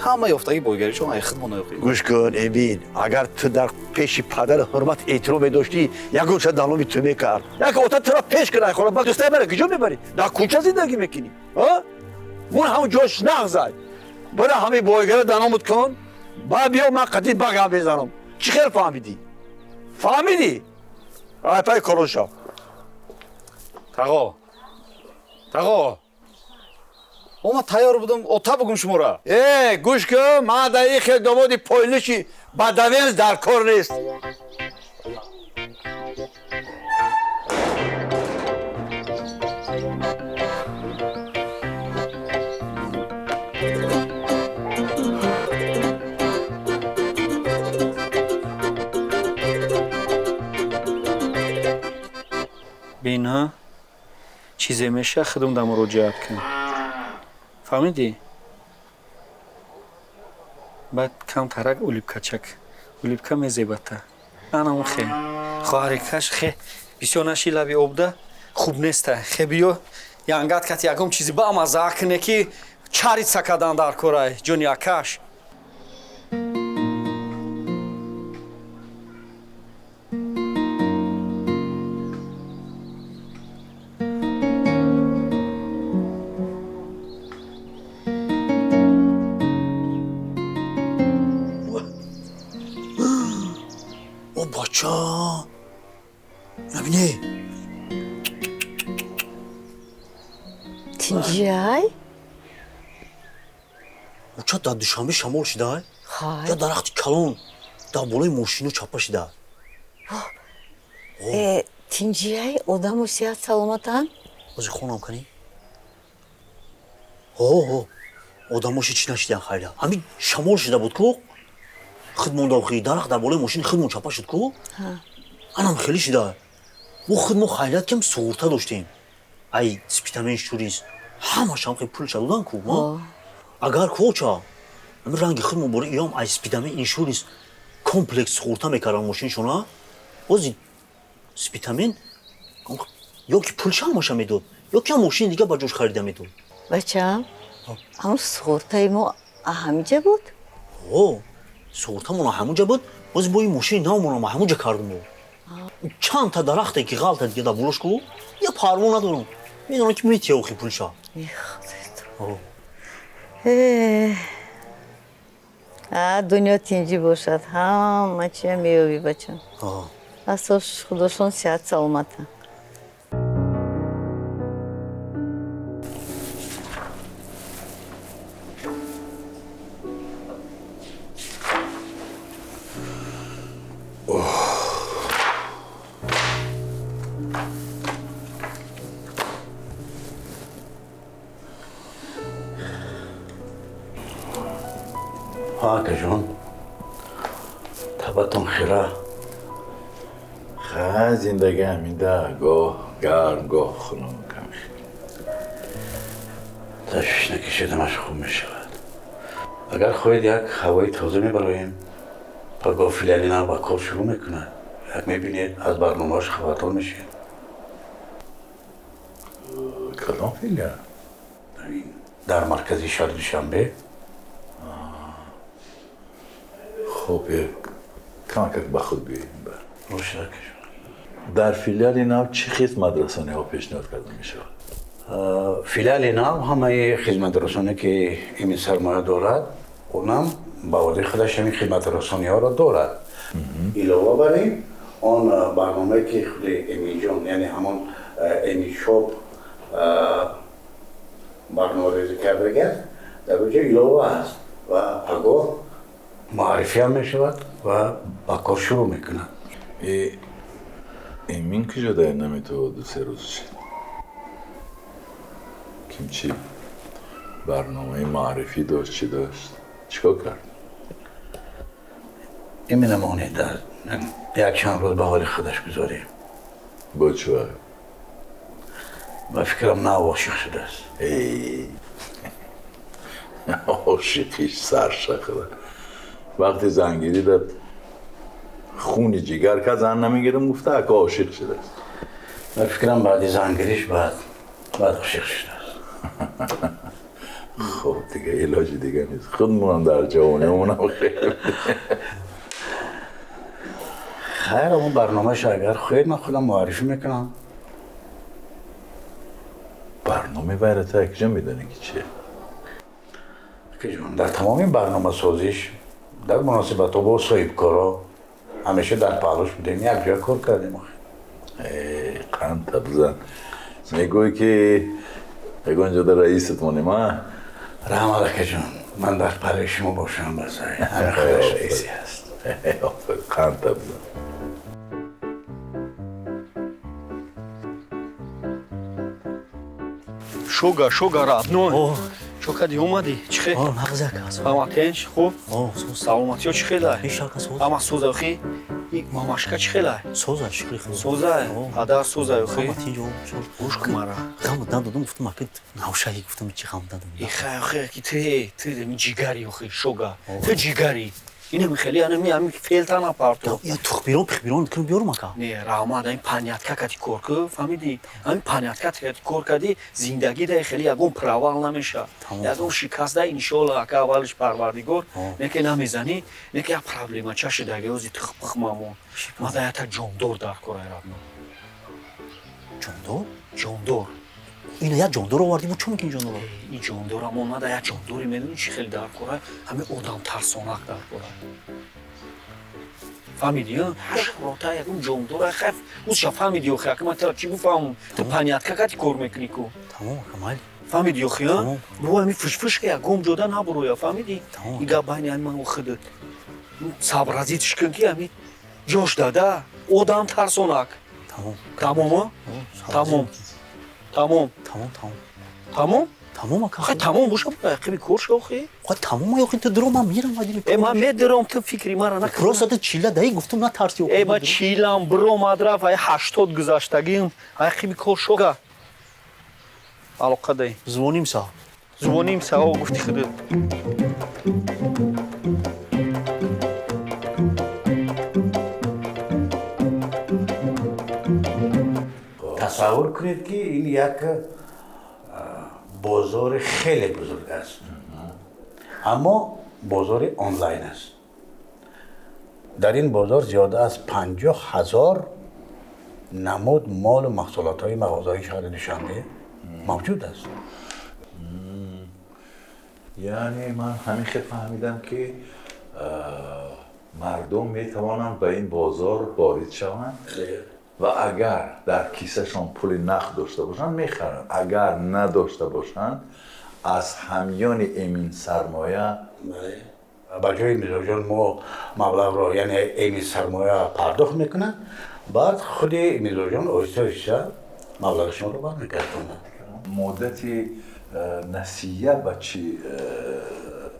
همه یافتگی بایگری چون ای خدمت نیاخی گوش کن امین اگر تو در پیش پدر حرمت احترام داشتی یکون چه دلومی تو میکرد یک اوتا تو را پیش کنه خورا بعد دوسته بره کجا میبری در کوچه زندگی میکنی ها اون همون جاش نغزای برای همه بایگره دنامت کن بعد بیا من قدید بگم بزنم چی خیلی فهمیدی رای پای کارون شو تاقا ما تیار بودم اوتا بگم شما را گوش کن من در این خیلی دامادی پایلشی بدوینز در کار نیست بینا چیزی میشه خودم در مراجعت کن فهمیدی؟ بعد کم ترک اولیبکا چک اولیبکا میزیبته انا خیلی خواهر کش خیلی بسیار نشی لبی آبده خوب نیسته خیلی بیو янгат кати ягом чизи ба маза кне ки чарит сакадан дар корай ҷони акаш о бача набине тинҷиай уча дар душанбе шамол шидаа ё дарахти калон дар болои мошину чапа шидаа тинҷиай одаму сиҳат саломатан ози хонам канӣ одамоше чӣ нашидан хайра ҳамин шамол шида буд ку хидмондохи дарахт дар болои мошини хидмон чапа шуд ку анам хеле шидаа мо хидмо хайлат кам суғурта доштем ай спитамен шурис ҳамашам хе пул шавудан ку ма агар коча ами ранги хидмо бори иём ай спитамен иншурис комплекс суғурта мекардам мошиншона бози спитамен ё ки пулша ҳамаша медод ё ки ҳам мошини дига ба ҷош харида медод бачаам ҳамун суғуртаи мо аҳамиҷа буд суғуртамон аҳамуҷа буд бози бо ин мошини навмонам аҳамуҷа кардам чандта дарахте ки ғалта дига дар болош ку я парво надорам медонам ки метиёхи пулша дунё тинҷӣ бошад ҳама чия меёбӣ бачам асос худошон сиҳат саломата акажон табатон хира خیلی زندگی همیده گاه گرم گاه خنک کمش تشویش نکشیدمش خوب میشود اگر خواهید یک هوای تازه میبرایم پگاه فیلینا با کار شروع میکنه یک میبینید از برنامه‌اش خبردار میشید کدام فیلیا؟ در مرکزی شهر دوشنبه خب یک کمک با خود بیاییم روشن در فیلیال ناو چه خیز مدرسانی ها پیشنهاد کرده می شود؟ فیلیال ناو همه خدمت رسانی که این سرمایه دارد اونم با وضع خودش همین خدمت رسانی ها را دارد علاوه بر این آن برنامه که خود امی جان یعنی همان امی شاپ برنامه ریزی کرده گرد در وجه علاوه است و پگاه معرفی هم می شود و با کار شروع میکنند امین کجا در نمی تو دو سه روز شد؟ حکیم چی برنامه معرفی داشت چی داشت چیکار کرد؟ این نمونه در یک چند روز به حال خودش گذاریم. با چه؟ با فکرم نه عاشق شده است. ای عاشقیش سرشخه وقتی زنگیری داد خونی جگر که زن نمیگیره مفته اکا عاشق شده است. با فکرم بعد زنگیریش بعد عاشق شده است. خب دیگه علاج دیگه نیست خودمونم در جوانیمونم خیلی خیر اون برنامهش اگر خیر من خودم معرفی میکنم. برنامه ویرتا اکجا میدونی که چیه؟ که جون در تمام این برنامه سازیش در مناسبت ها با صاحب کارا همیشه در پالوش بودیم یک جای کار کردیم. قند تبزن میگوی که اگه در رئیست مونیم ها؟ رحم علیکه جون من در پله شما باشم بزای همه خودش رئیسی هست. قند تبزن шуга родной чо кади омади чӣ хел ама тинч хуб саломатиё чӣ хелай ама сӯза хи мамашка чӣ хелай сӯза падар сӯза хи гӯш кумара ихай хе ки ты ҷигари хи шуга ты ҷигари ина михели ами фелта напарто я тухбирон пихбирон кун биёрум ака не раҳмат ин панятка кати кор ку фаҳмиди ами панятка кати кор кади зиндагӣ дай хели ягон правал намеша ягон шикаст дай иншолла ака аввалиш парвардигор неке намезани неке як проблемача шидаги ози тухмамон мада ята ҷондор дар корай равно ҷондор ина як ҷондор овардиму чӣ мекин ҷондор ин ҷондорамон мада як ҷондори медони чӣ хел дар корай ҳами одам тарсонак дар корай фаҳмиди ҳашрота ягон ҷондора хайф узша фаҳмиди охи ака ман тара чӣ буфаҳмам ту панятка кати кор мекунӣ ку фаҳмиди охи бо ами фушфушка ягон ҷода набуроя фаҳмиди и гап байни ами ман худат сабразитиш кун ки ами ҷош дада одам тарсонак тамома тамом тамом ака хай тамом боша қиби корша охи тамом охи ту дуром ман мирам ман медирам ту фикри мара накун просто ту чила даи гуфтум на тарси ма чилам биромад рафт ай 80 гузаштагим ай қиби коршога алоқа дай звоним са о гуфти худат تصور کنید که این یک بازار خیلی بزرگ است اما بازار آنلاین است. در این بازار زیاده از 50,000 نمود مال و محصولات های مغازه‌های شهر دوشنبه موجود است. یعنی من همیشه فهمیدم که مردم میتوانند به این بازار وارد شوند و اگر در کیسهشان پول نقد داشته باشند میخرند اگر نداشته باشند از همیان امین سرمایه با جای میزوجان ما مبلغ را یعنی امین سرمایه پرداخت میکنن بعد خود میزوجان آهسته آهسته مبلغشون رو برمیگردونن. مدتی نسیه به چی؟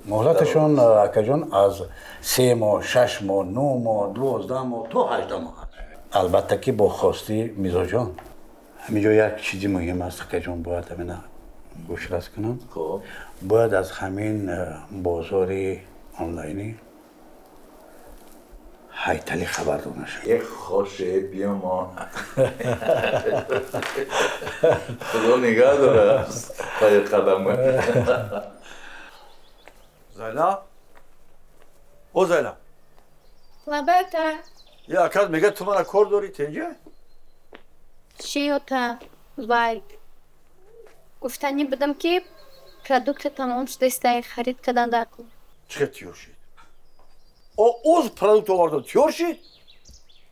مهلتشون اکجان از 3 ماه 6 ماه 9 ماه 12 ماه تا 18 ماه هست. البته که با خواستی میزوجان همینجا یک چیزی مهم است که جون باید همین گوش راست کنم. باید از همین بازار آنلاینی هایتالی خبردار نشه. یک خوشه بیا ما خدا نگاه داره پای قدمه. زینا او زینا لباتا یا اکاد میگه تو من کار داری تنجه؟ چیوتا وای گفتنی بدم که продукты تمام شده است خرید کردن در کن. چه تیور شید؟ او از پرودکت آوردن تیور شید؟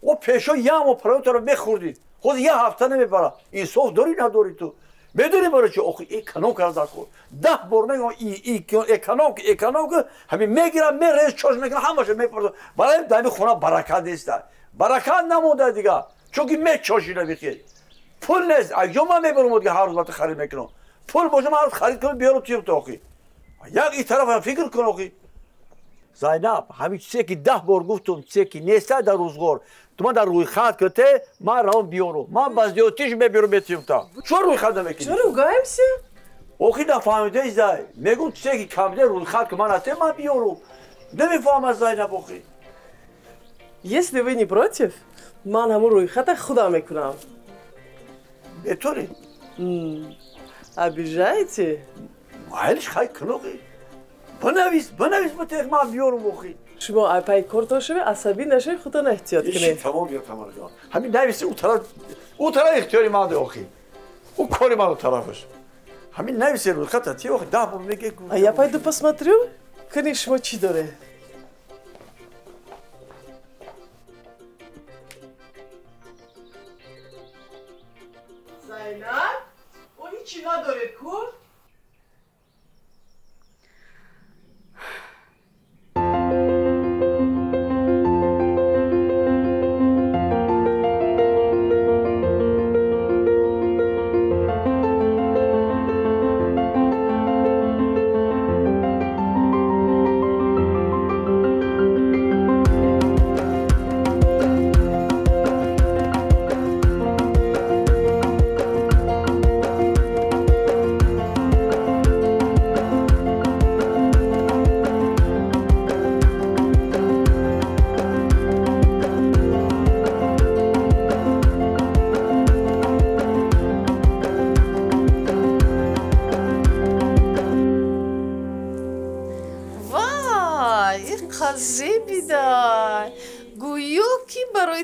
او پیشا یه همه پرودکت رو بخوردید خود یه هفته نمیبره انصاف داری نداری تو بدونی برای چه آخی اکنام کرده کن 10 بار میگم اکنام که همین میگیرم میریز چاش میکنم همه شد میپرده برای دمی خونه برکت نیست برکت نمونده دیگه چون که می چاشی نمیخید پول نیست اگه من میبرم دیگه هر روز باید خرید میکنم پول باشه من خرید کنم بیارم توی اتاقی یک این طرف هم فکر کن آخی زینب همین چیزی که 10 بار گفتم چیزی که نیسته در روزگار تو من در روی خط کته من روان بیارم من باز دیوتیش میبیرم بیتیم تا چرا روی خط نمیکنی چرا گایمسی آخی نفهمیده ایزای میگم چیزی که کمده روی خط که من هسته من بیارم نمیفهم زینب آخی Если вы не против, من همون روی خط خودم میکنم. بطوری؟ обижаете؟ مایلش خیلی کنوخی بنویس بطور من بیارم آخی شما اپای کورتو شوی عصبی نشوی خودتون احتیاط کنید. تمام یا تمام جان همین نویسی اون طرف اختیاری من ده آخی اون کاری من اون طرفش همین نویسی روی خط تی آخی 10 بار میگه А я пойду посмотрю, конечно, چی داره. زینب اون هیچی نداره کن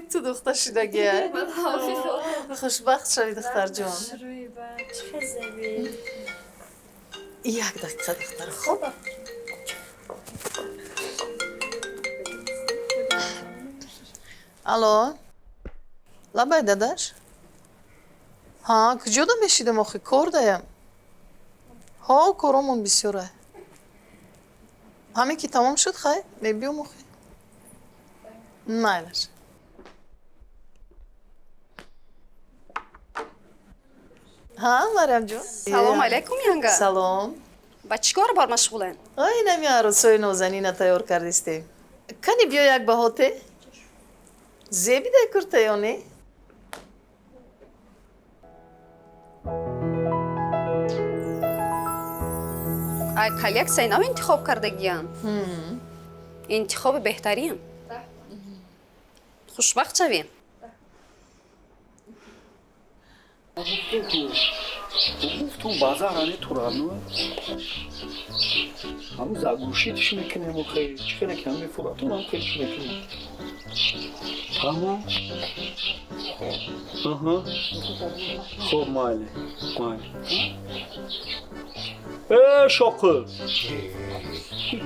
تو دختر شدگیه خوشبخت شوی دختر جان یک دقیقه دختر خوب الو لبای داداش ها کجا دا میشیدم آخی کار دایم ها کارامون بسیاره همه که تمام شد خیلی میبیم آخی مایلش ها مریم جون سلام علیکم ینگا سلام با چیکار بار مشغولن اینم یه عروسای نازنین تیار کردیستی کنی بیا یک بهاته زیبی ده کرته یا نه ای کلیک سینام انتخاب کردگیان انتخاب بهترین خوشبخت شویم تو بازار آنی تورانو هم زاگوشیتش میکنیم و خیلی چخیره که هم میفوراتون هم خیلیش میکنیم تمام خب ماله شاقه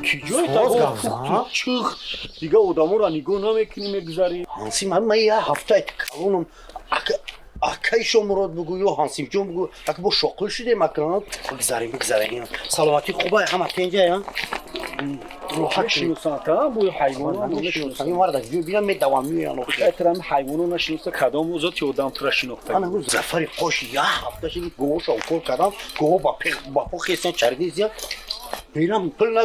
کی جای تا چخ دیگه آدمو را نگاه نمیکنی میگذاری هانسی من یه هفته کلونم اکی شو مراد بگو یا هانسیم جون بگو اگه با شغل شده مکان بگذاریم سلامتی خوبه همه تنجه یا روحت شنوسان تا بوی حیوان نشنوسان این وارد جو بیان می دوامی یا نوخی احترام حیوان نشنوسه کدام وزات یودم تو را شنوخته انا روز زفری خوش یا هفته شدی گوه شاوکور کدام گوه با پو خیستن چردی زیاد میرم پل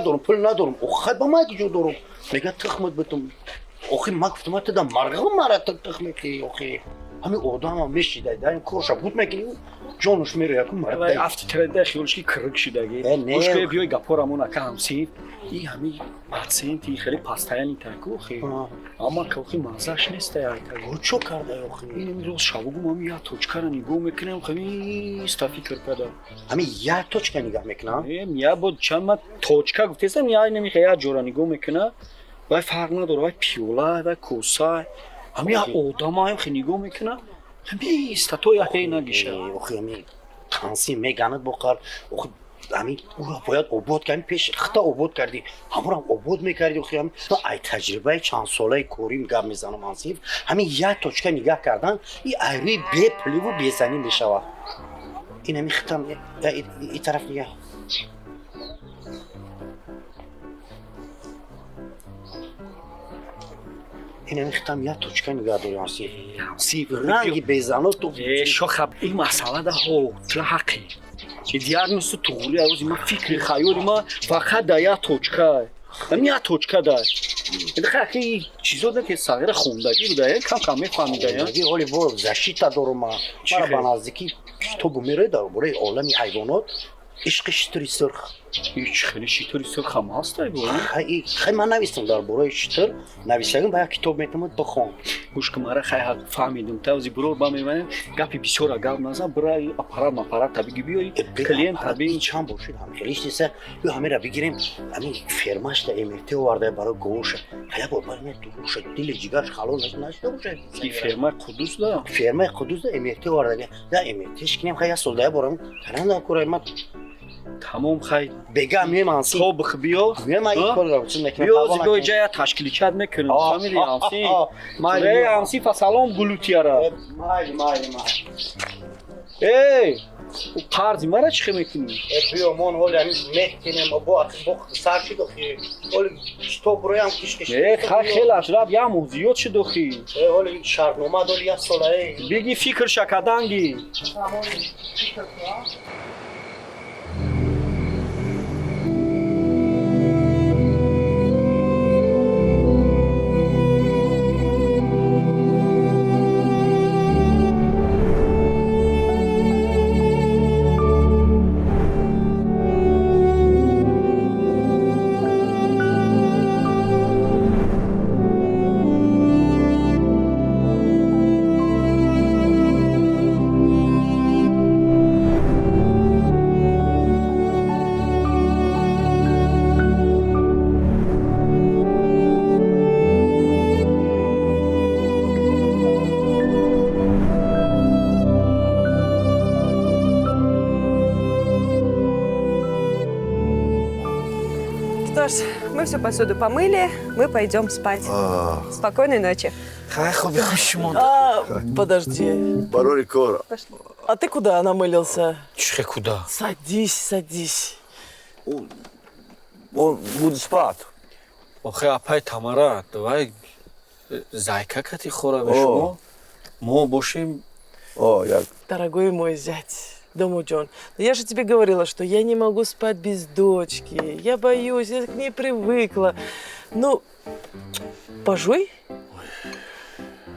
ندارم اخی با ما جو دارم میگه تخمت بتم اخی ما گفتم ما تدام مرغم تخمتی اخی همین آدم هم میشیده داریم کارش بود میکنی جانش میره یکم مرد ولی افتی ترنده خیالش که کرک شدگی مشکل بیای گپارمون اکا همسی این همین پاسنتی خیلی پاستایانی ترکو خیلی اما که خیلی مازش نیست او چو کرده اخی این روز شبگو هم یا توچکا رو نگاه میکنم خیلی استافی کرده همین یا توچکا نگاه میکنم یا بود چند ما توچکا گفتم یا نمیخواد یا جورا نگاه میکنه وای فرق نداره وای پیولا وای کوسا همین آدم هم خیلی نگاه میکنه همین استاتوی هی نگیشه اخی همین خانسی میگند بخار اخی همین او را باید عبود کنیم پیش خطا عبود کردی همون هم عبود میکردی اخی همین ای تجربه چند ساله کوریم گم میزنم هانسیف همین یک توچکا نگاه کردن این ایروی بی پلی و بیزنی میشوه این همین ختم این طرف نگاه این میختم یا توچکا نگاه داری هانسی رنگی بیزنو تو شو خب این مسئله ده هو تلا حقی диагноз туғули авози ма фикри хаёли ма фақат да як точка ҳамин як точка да хай чизо да ки сағира хундагӣ буда кам мефаҳмида оли бо защита дорум мара ба наздикӣ китобу мерои дар бораи олами ҳайвонот ишқи шитри сирх хеле шитри сирх ҳам ҳаст хай ман навистам дар бораи шитр нависагим ба як китоб метавонад бихон гӯш ки мара хай фаҳмидум тавзи бурор ба меванем гапи бисёра гап назан бирай аппарат табиги биёи клиент таби чанд бошид ҳамхелиштеса ё ҳамеро бигирем ҳамин фермашда эмерте оварда барои гоша як бор барме дуруша дили ҷигарш халол нашуда бошад ки фермаи қудус да фермаи қудус да эмерте оварда да эмертеш кинем хай як солдая борам таранда кураймат тамом хай бега меман собих биё биё биё ҷая ташкиличат мекунем фамили амси майли амси фасалом гулутияра майли эй қарзи мара чӣ мекунӣ биё мон ҳоли ҳамин мекунем бо сарчи дохи ҳоли китоб роям кишкиш хай хел ашраф яму зиёд ши дохи ҳоли шартнома доли як сола биги фикр шакаданги Что ж, мы всю посуду помыли, мы пойдем спать. Спокойной ночи. Подожди. Барори кора. А ты куда намылился? Чё куда? Садись. Он будет спать. охе апай Тамара, давай зайка кати хора ба шумо мо бошем. Дорогой мой зять, Дому Джон, я же тебе говорила, что я не могу спать без дочки. Я боюсь, я к ней привыкла. Ну, пожуй.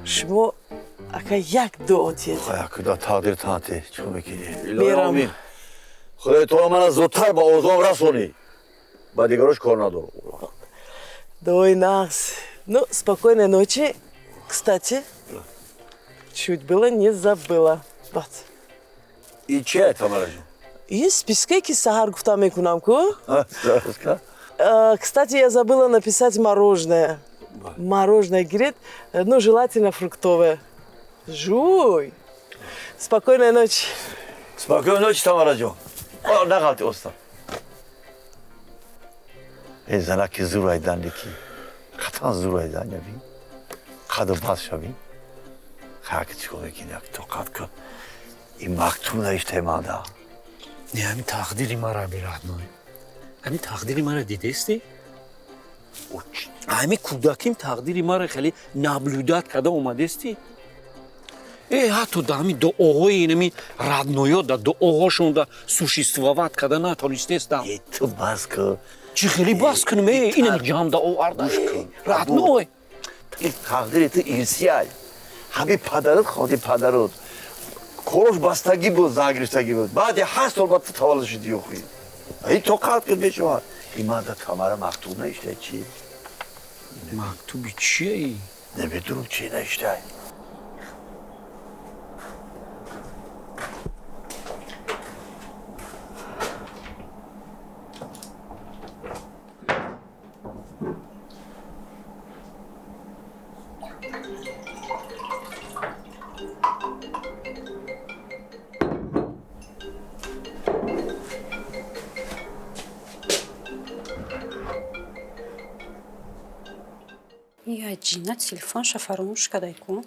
Шмо, ака як доотет. Куда тағдир танти, чё мекини? Мерам. Худай то мана зудтар ба озом расони. Ба дигарош кор надору. Дой нас. Ну, спокойной ночи. Кстати, чуть было не забыла. Вот. И че, Тамара жон? И спискейки сахар гуфта мекунам ку. Зараска? Кстати, я забыла написать мороженое. Мороженое, говорит, ну, желательно фруктовое. Жуй. Спокойной ночи. Спокойной ночи, Тамара жон. Нағалти остан. Занаки зурайдан леки. Қатан зурайдан яби. Қаду бас шаби. Хаки чико мекини, як тоқат ку. این مکتوب نوشته ماده. نه همین تقدیری مرا بیرادنوی. همین تقدیری مرا دیدستی؟ همین کودکیم تقدیری مرا خیلی نابلودات کرده اومدستی؟ حتی دا همین دو آقای اینمی رادنویا دا دو آقاشون دا سوشیستووات کرده نتونستستم. تو بس کن. چی خیلی بس کنم اینمی جام دا آورده. رادنوی. این تقدیری تو اینسیای. همین پدرت خودی پدرت. کورش باستگی بود، زنگرفتگی بود. بعد 8 سال بعد تولد شدی خوی. این تو قلب کرد بشوار. این ماده تمام مکتوب نوشته چی؟ مکتوبی چیه ای؟ نمیدونم چی نوشته. Я Джина, телефон шафаромуш кадайку.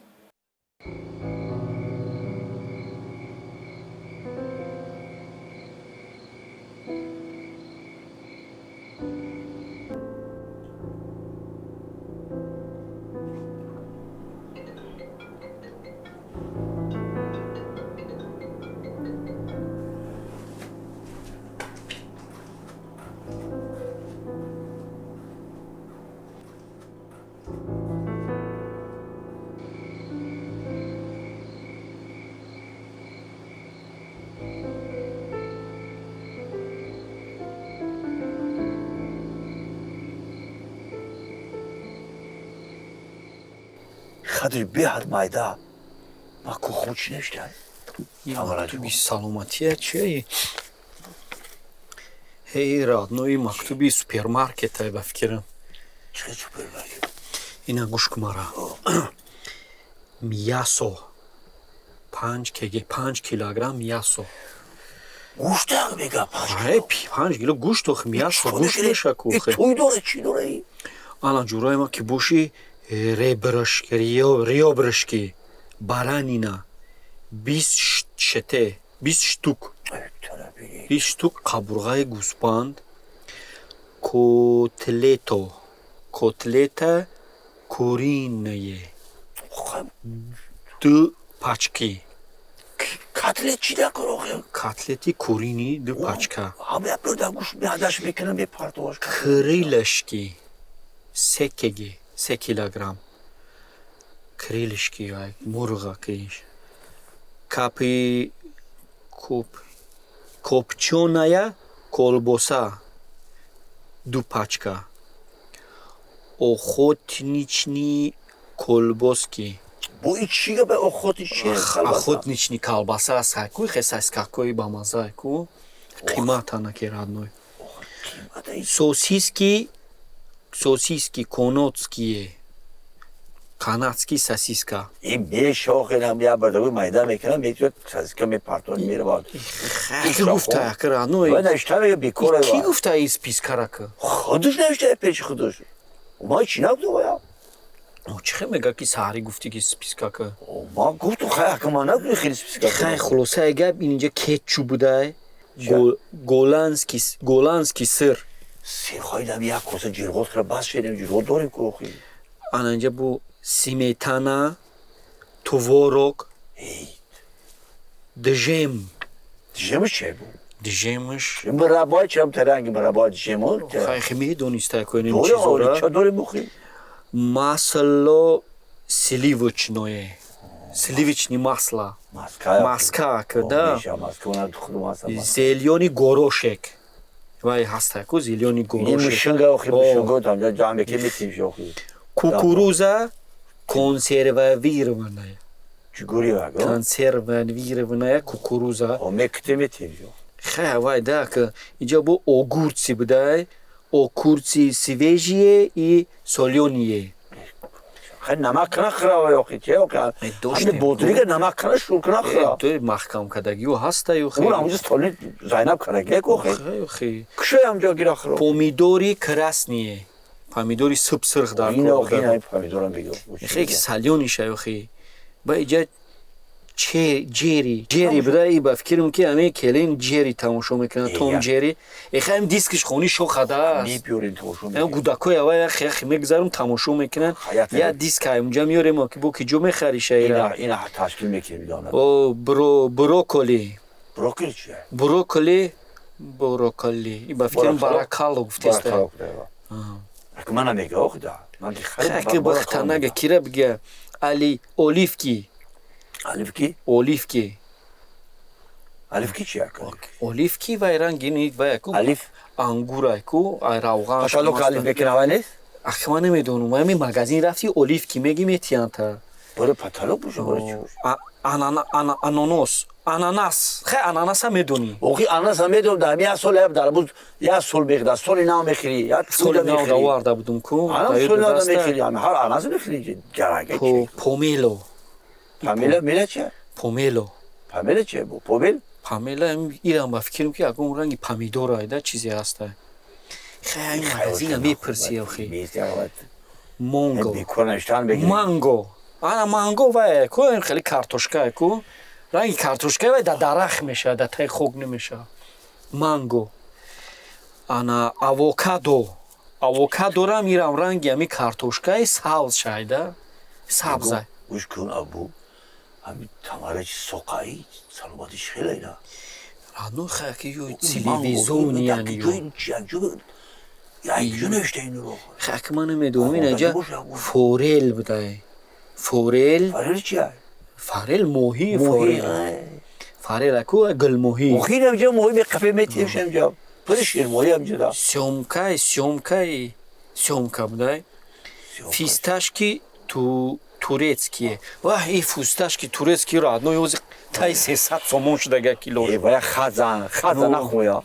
خاطر بیاد مایدا ما کو خوش نشته مактوби саломатия чие ҳей родной мактуби супермаркета ба фикрам ина гӯш кун мара мясо 5 килограмм мясо گوشت میگم 5 کیلو گوشت خو мясо گوشت мешаку توی داره چی داره ана ҷурое ма ки боши ребрышки баранина 20 шете 20 штук 20 штук қабурғаи гӯспанд котлета куриное 2 пачки котлет чӣ дакорохе котлети курини 2 пачка ҳама бурда гӯшт меадаш мекунам мепартош крылышки 3 килограмм крылышки мурға киш капи копченая колбаса 2 пачка охотничьи колбаски бо ичига ба охотничьи колбаса сакуй хесас какой ба маза ку қимата наки родной сосиски канадский сосиска این به شاخه هم یا بردگوی مایده میکنم میتونه سازیکا میپرتون میره باید کی گفته اکر انوی باید اشتره بیکوره کی گفته این سپیسکا را که خودش نوشته پیش خودش ما چی نگفته باید چه میگه که سهری گفتی که سپیسکا که ما گفتو خیلی که ما نگوی خیلی سپیسکا خیلی خلاصه اگه اینجا کچو بوده گولانسکی سر سیر خواهیدم یک کسا جیرغوز کرد بس شدیم جیرغوز داریم که اخی اینجا بو سمیتانا تворог джемш че бу джемш мураббои чам таранги мураббои джемон хайхи медонистай ко нем чизора чо дори бухи масло сливочное сливочное масло маска да зелёный горошек вай ҳастай ко зелёный горошек кукуруза консервированная консервированная кукуруза хай вай да ка инҷа бо огурци будай огурци свежие и солёные хай намак нахра охи че охи бодрига намак шурк нахра то маҳкам кадагио ҳастаю он амҷа столи зайнаб караге охи кушо амҷа гирахро помидори красные помидори субсырх дар хеле салёни шаёхи ба иҷа ҷери буда и ба фикрам ки ҳамаи келин ҷери тамошо мекунад том ҷери эхаим дискиш хони шохада гудакои ава хехи мегзарум тамошо мекунад я диск ҳаимҷа меёрем ки бо киҷо мехари шаира брокколи и ба фикрам баракало гуфтеста мана мега охда хеки бахтанага кира бига али оливки чия оливки вай рангини ваяку ангурайку равған паталок алиф мекунава нест ахма намедонам ами магазин рафти оливки меги метиянта бора паталок буша бора чи ананас хе ананаса медони охи ананаса медонам да ҳамин сол яб дар буд як сол мехида соли нав мехири як соли нав даварда будум ку соли нав мехири ҳар ананас мехири ҷарага чи помело мела чи помело чи бу помел ирам ба фикрам ки ягон ранги помидор айда чизе ҳаста хе магазина мепирси охи манго ана манго вай ку хеле картошка ку ранги картошка вай да дарахт мешавад да таи хок намешавад манго ана авокадорам ирам ранги ами картошкаи сабз шайда сабза гӯш кун абу ҳамин тамарачи соқаи саломатиш хеле на рану хаки ё телевизиони яни ё навишта инро хак ман намедонам ин аҷа форел будай форел чия форел моҳи форел аку гулмоҳи моҳи амҷа моҳи меқафе метиеш амҷа пури ширмоҳи амҷада сёмка будай фисташки турецкие. Ва и фусташки турецкий родной ози тай 300 сомон шудага кило. Ва хазан нахоя.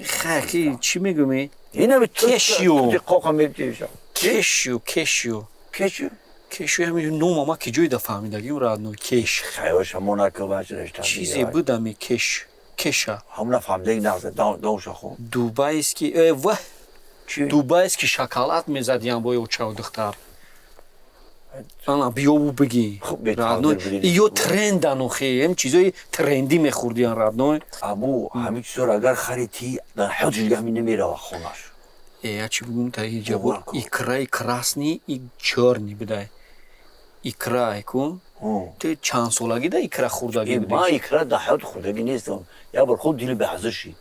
Хаки чи мегуми? Ина кешио. Кешио ҳамин номама ки ҷойда фаҳмидагим родной кеш. Хайоша монако бачраш. Чизе будами кеш. Кеша. Ҳамна фаҳмидаги нағзе доша хо. Дубайский ва дубайский шоколад мезадиам бо ёчав духтар. Ана биёбу биги. Родной ё трендан охе, ҳам чизои тренди мехурдиан родной. Аму ҳамин чизор агар харити дар ҳаёт ҷига ҳамин намерава хонаш. Я чи бигум таи ҷавоб икраи красни и чёрни бидай. Икрай ку? Ты чанд солагида икра хурдаги будӣ? Ман икра дар ҳаёт хурдаги нестам. Я бар худ дили беҳазиши.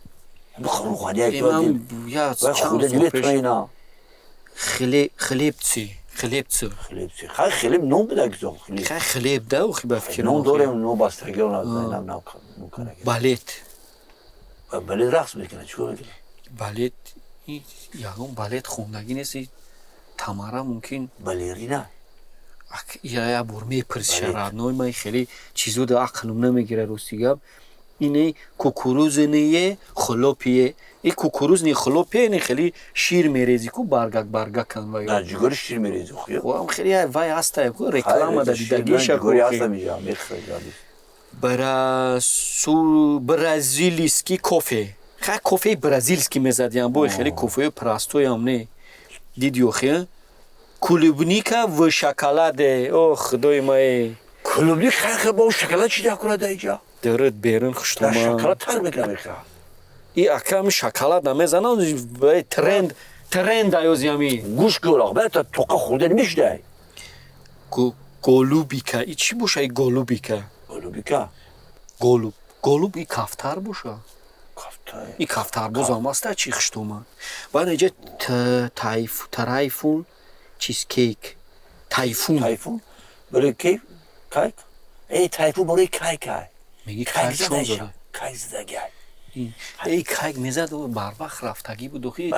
Хлебцы. Хай хлеб ном бида гизо. Хай хлеб да охи ба фикр. Ном дорем ном бастаги он нам балет. Балет рақс мекунад чикор мекунад? Балет ягон балет хондаги нест Тамара мумкин балерина. Я бор мепирсиша родной ман хеле чизо да ақлум намегира рости гап. Ине кукурузные хлопье. И кукурузные хлопья ине хеле шир мерези ку баргак-баргакан ва. Да, ҷигори шир мерези хӯ. Хо ам хеле вай аста ку реклама да дидагиша ку. Ҷигори аста меҷам мехрежади. Бразилийский кофе. Хай кофе бразильский мезадиам бо хеле кофе простоям не. Дидио хе? Клубника в шоколаде. О, худой мой. Клубник хай бо шоколад чида кунад айҷа. Дарад берин хуштама. Шоколад тар мекунад меха. И акам шоколад намезанам тренд аёзями. Гӯш гӯроq бета тоқа хурда немешдай. Голубика. И чи боша и голубика? Голубика. Голуб и кафтар боша. И кафтар бозам аста чи хуштама. Баъд эҷа тайфун чизкейк. Тайфун. Тайфун? Барои кайф? Кайк? Тайфун барои кайкай. Меги кайк чон зада? Кайк задагай. Кайк мезад барвақт рафтагӣ буд охи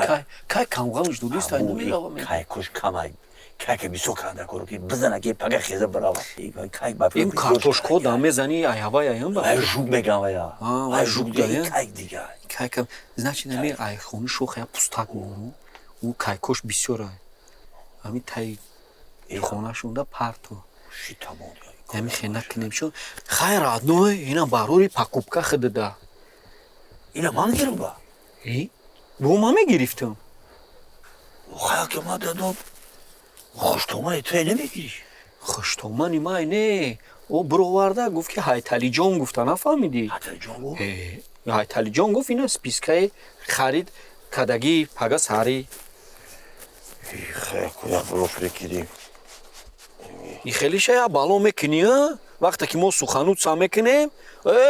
кайк камғамш дудист ай намелава кайкуш камай кайка бисо канда коро ки бизана ки пага хеза барава кайк ба им картошко да мезани айҳава яям ба ай жук мегам я ай жук да кайк дига кайк значит нами ай хони шох я пустак мору у кайкош бисёр ай ами тай хонашунда парто шитамон ями хена кинем шо хайр адной ина барори покупка хидда ина ман гирба бо ма мегирифтам хаяка ма дадо хуштомани ту намегириш хуштомани май не о бироварда гуфт ки ҳайталиҷон гуфта нафаҳмидӣ ҳайталиҷон гуфт ина спискаи харид кадаги пага сари и хеле шая бало мекунӣ вақте ки мо суханутса мекунем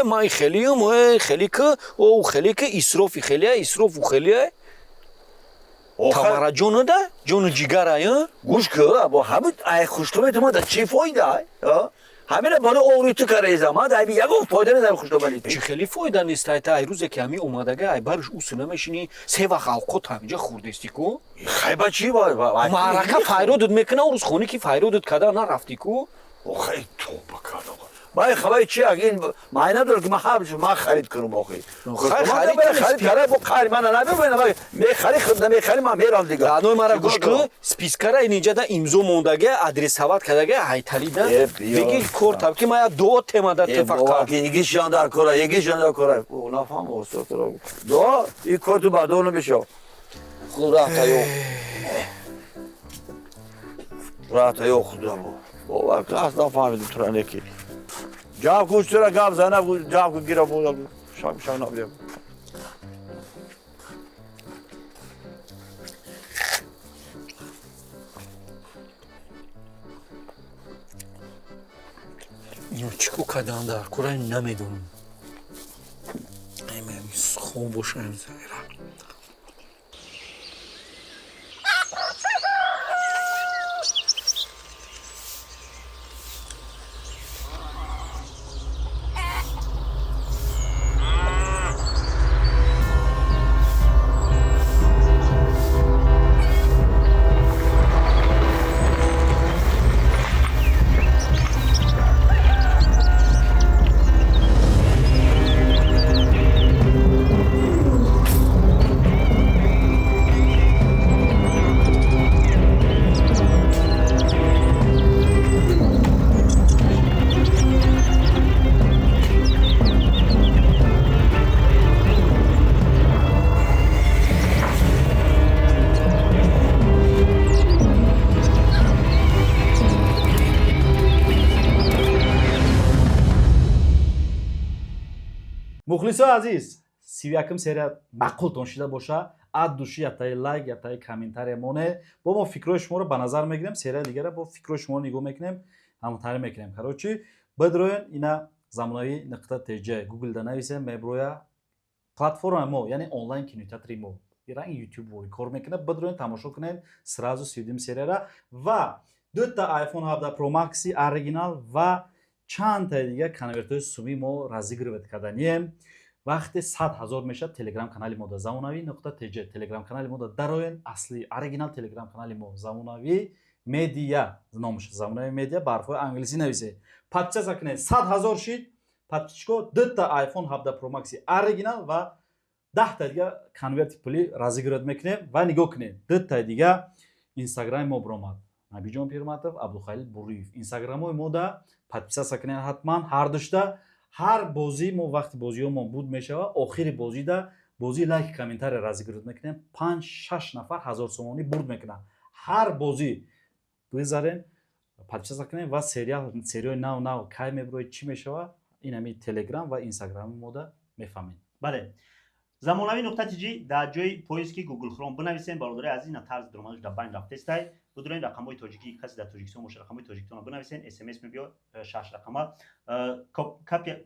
ман хелиам хелика о хелика исрофи хелия исрофу хелия тамара ҷона да ҷону ҷигарая гӯш ка бо ҳамин ай хуштомани тума да чи фоида ҳамина бано ориту кареза ман айби ягон фоида недам хуштомани чи хеле фоида нест айта ай рӯзе ки ҳами омадага ай бариш усу намешини се вақт алқот ҳамиҷа хурдести ку хайба чи маърака файродут мекуна рӯз хони ки файродут када нарафти ку охай тоба када ман хабари чи агин ман надорам ки ман ҳамчи ман харид кунам охи харид кара бо қари ман намебинам мехари намехари ман мерам дига раънои мара гӯш ку спискара инҷада имзо мондага адресават кадага ҳайталида беги кор таб ки ман я дуо темада тефақат ягишан дар кора ягишан дар кора нафам остотро дуо и кор ту бадо намешо худ рафтаё рафтаё худа бо аз нафаҳмидим туранеки جاب کوچ تو را گاب زنه جاب کو گیرا بود شام نبودم اینو چیکو کدان در کورای نمیدونم ایمه خوب باشم زیرا мухлисо азиз 31 серия маъқултон шуда боша ад души ятаи лайк ятаи комментария моне бо мо фикрои шуморо ба назар мегирем серия дигара бо фикрои шумо нигоҳ мекунем ҳамтари мекунем карочи бидроен ина замонави нуқта tj гуглда нависем меброя платформа мо яъне онлайн кинотеатри мо ранги ютуб вори кор мекуна бидроен тамошо кунед сразу 32 серияра ва дута iPhone 17 Pro Max оригинал ва чандта дига конвертои сумӣ мо разыгрывать карданием вақте 100,000 мешад телеграм канали мо да замонави нуқта tj телеграм канали мо да дароен асли оригинал телеграм канали мо замонави медиа номш замонави медиа ба ҳарфҳои англисӣ нависе подписа кунед 100,000 шид подписчико дута iPhone 17 Pro Max оригинал ва 10 та дига конверти пули разыгрывать мекунем ва нигоҳ кунед дута дига инстаграми мо биромад Набиҷон Пирматов Абдухалил Буриев инстаграмои мо да подписа кунед ҳатман ҳар душта ҳар бозӣ мо вақти бозиҳомо буд мешава охири бозида бозӣ лайк комментария разыгрывать мекунем 5-6 нафар 1000 сомонӣ бурд мекунад ҳар бозӣ бизарен подписа кунед ва серияи нав кай меброед чӣ мешава инами телеграм ва инстаграми мо да мефаҳмед. бале замонави нуқта tj дар ҷои поиски Google Chrome бинависем бародари азиз ина тарз дуромадаш дар байн рафтестай будурен рақамҳои тоҷикӣ каси дар тоҷикистон боша рақамҳои тоҷикистонро бинависен смс мебиёд 6 рақама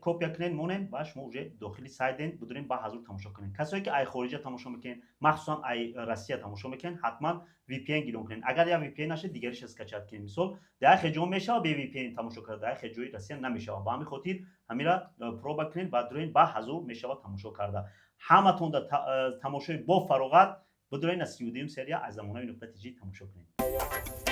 копия кунед монем ва шумо уже дохили сайден будурен ба ҳазур тамошо кунед касое ки ай хориҷа тамошо мекунед махсусан ай Россия тамошо мекунед ҳатман VPN гирон кунед агар я VPN нашед дигариша скачат кунед мисол дар ях ҷо мешава бе VPN тамошо карда дар ях ҷои Россия намешава ба ҳамин хотир ҳамира проба кунед ва дурен ба ҳазур мешава тамошо карда ҳаматон да тамошои бо фароғат будурен аз 32 серия аз замонави нуқта tj тамошо кунед.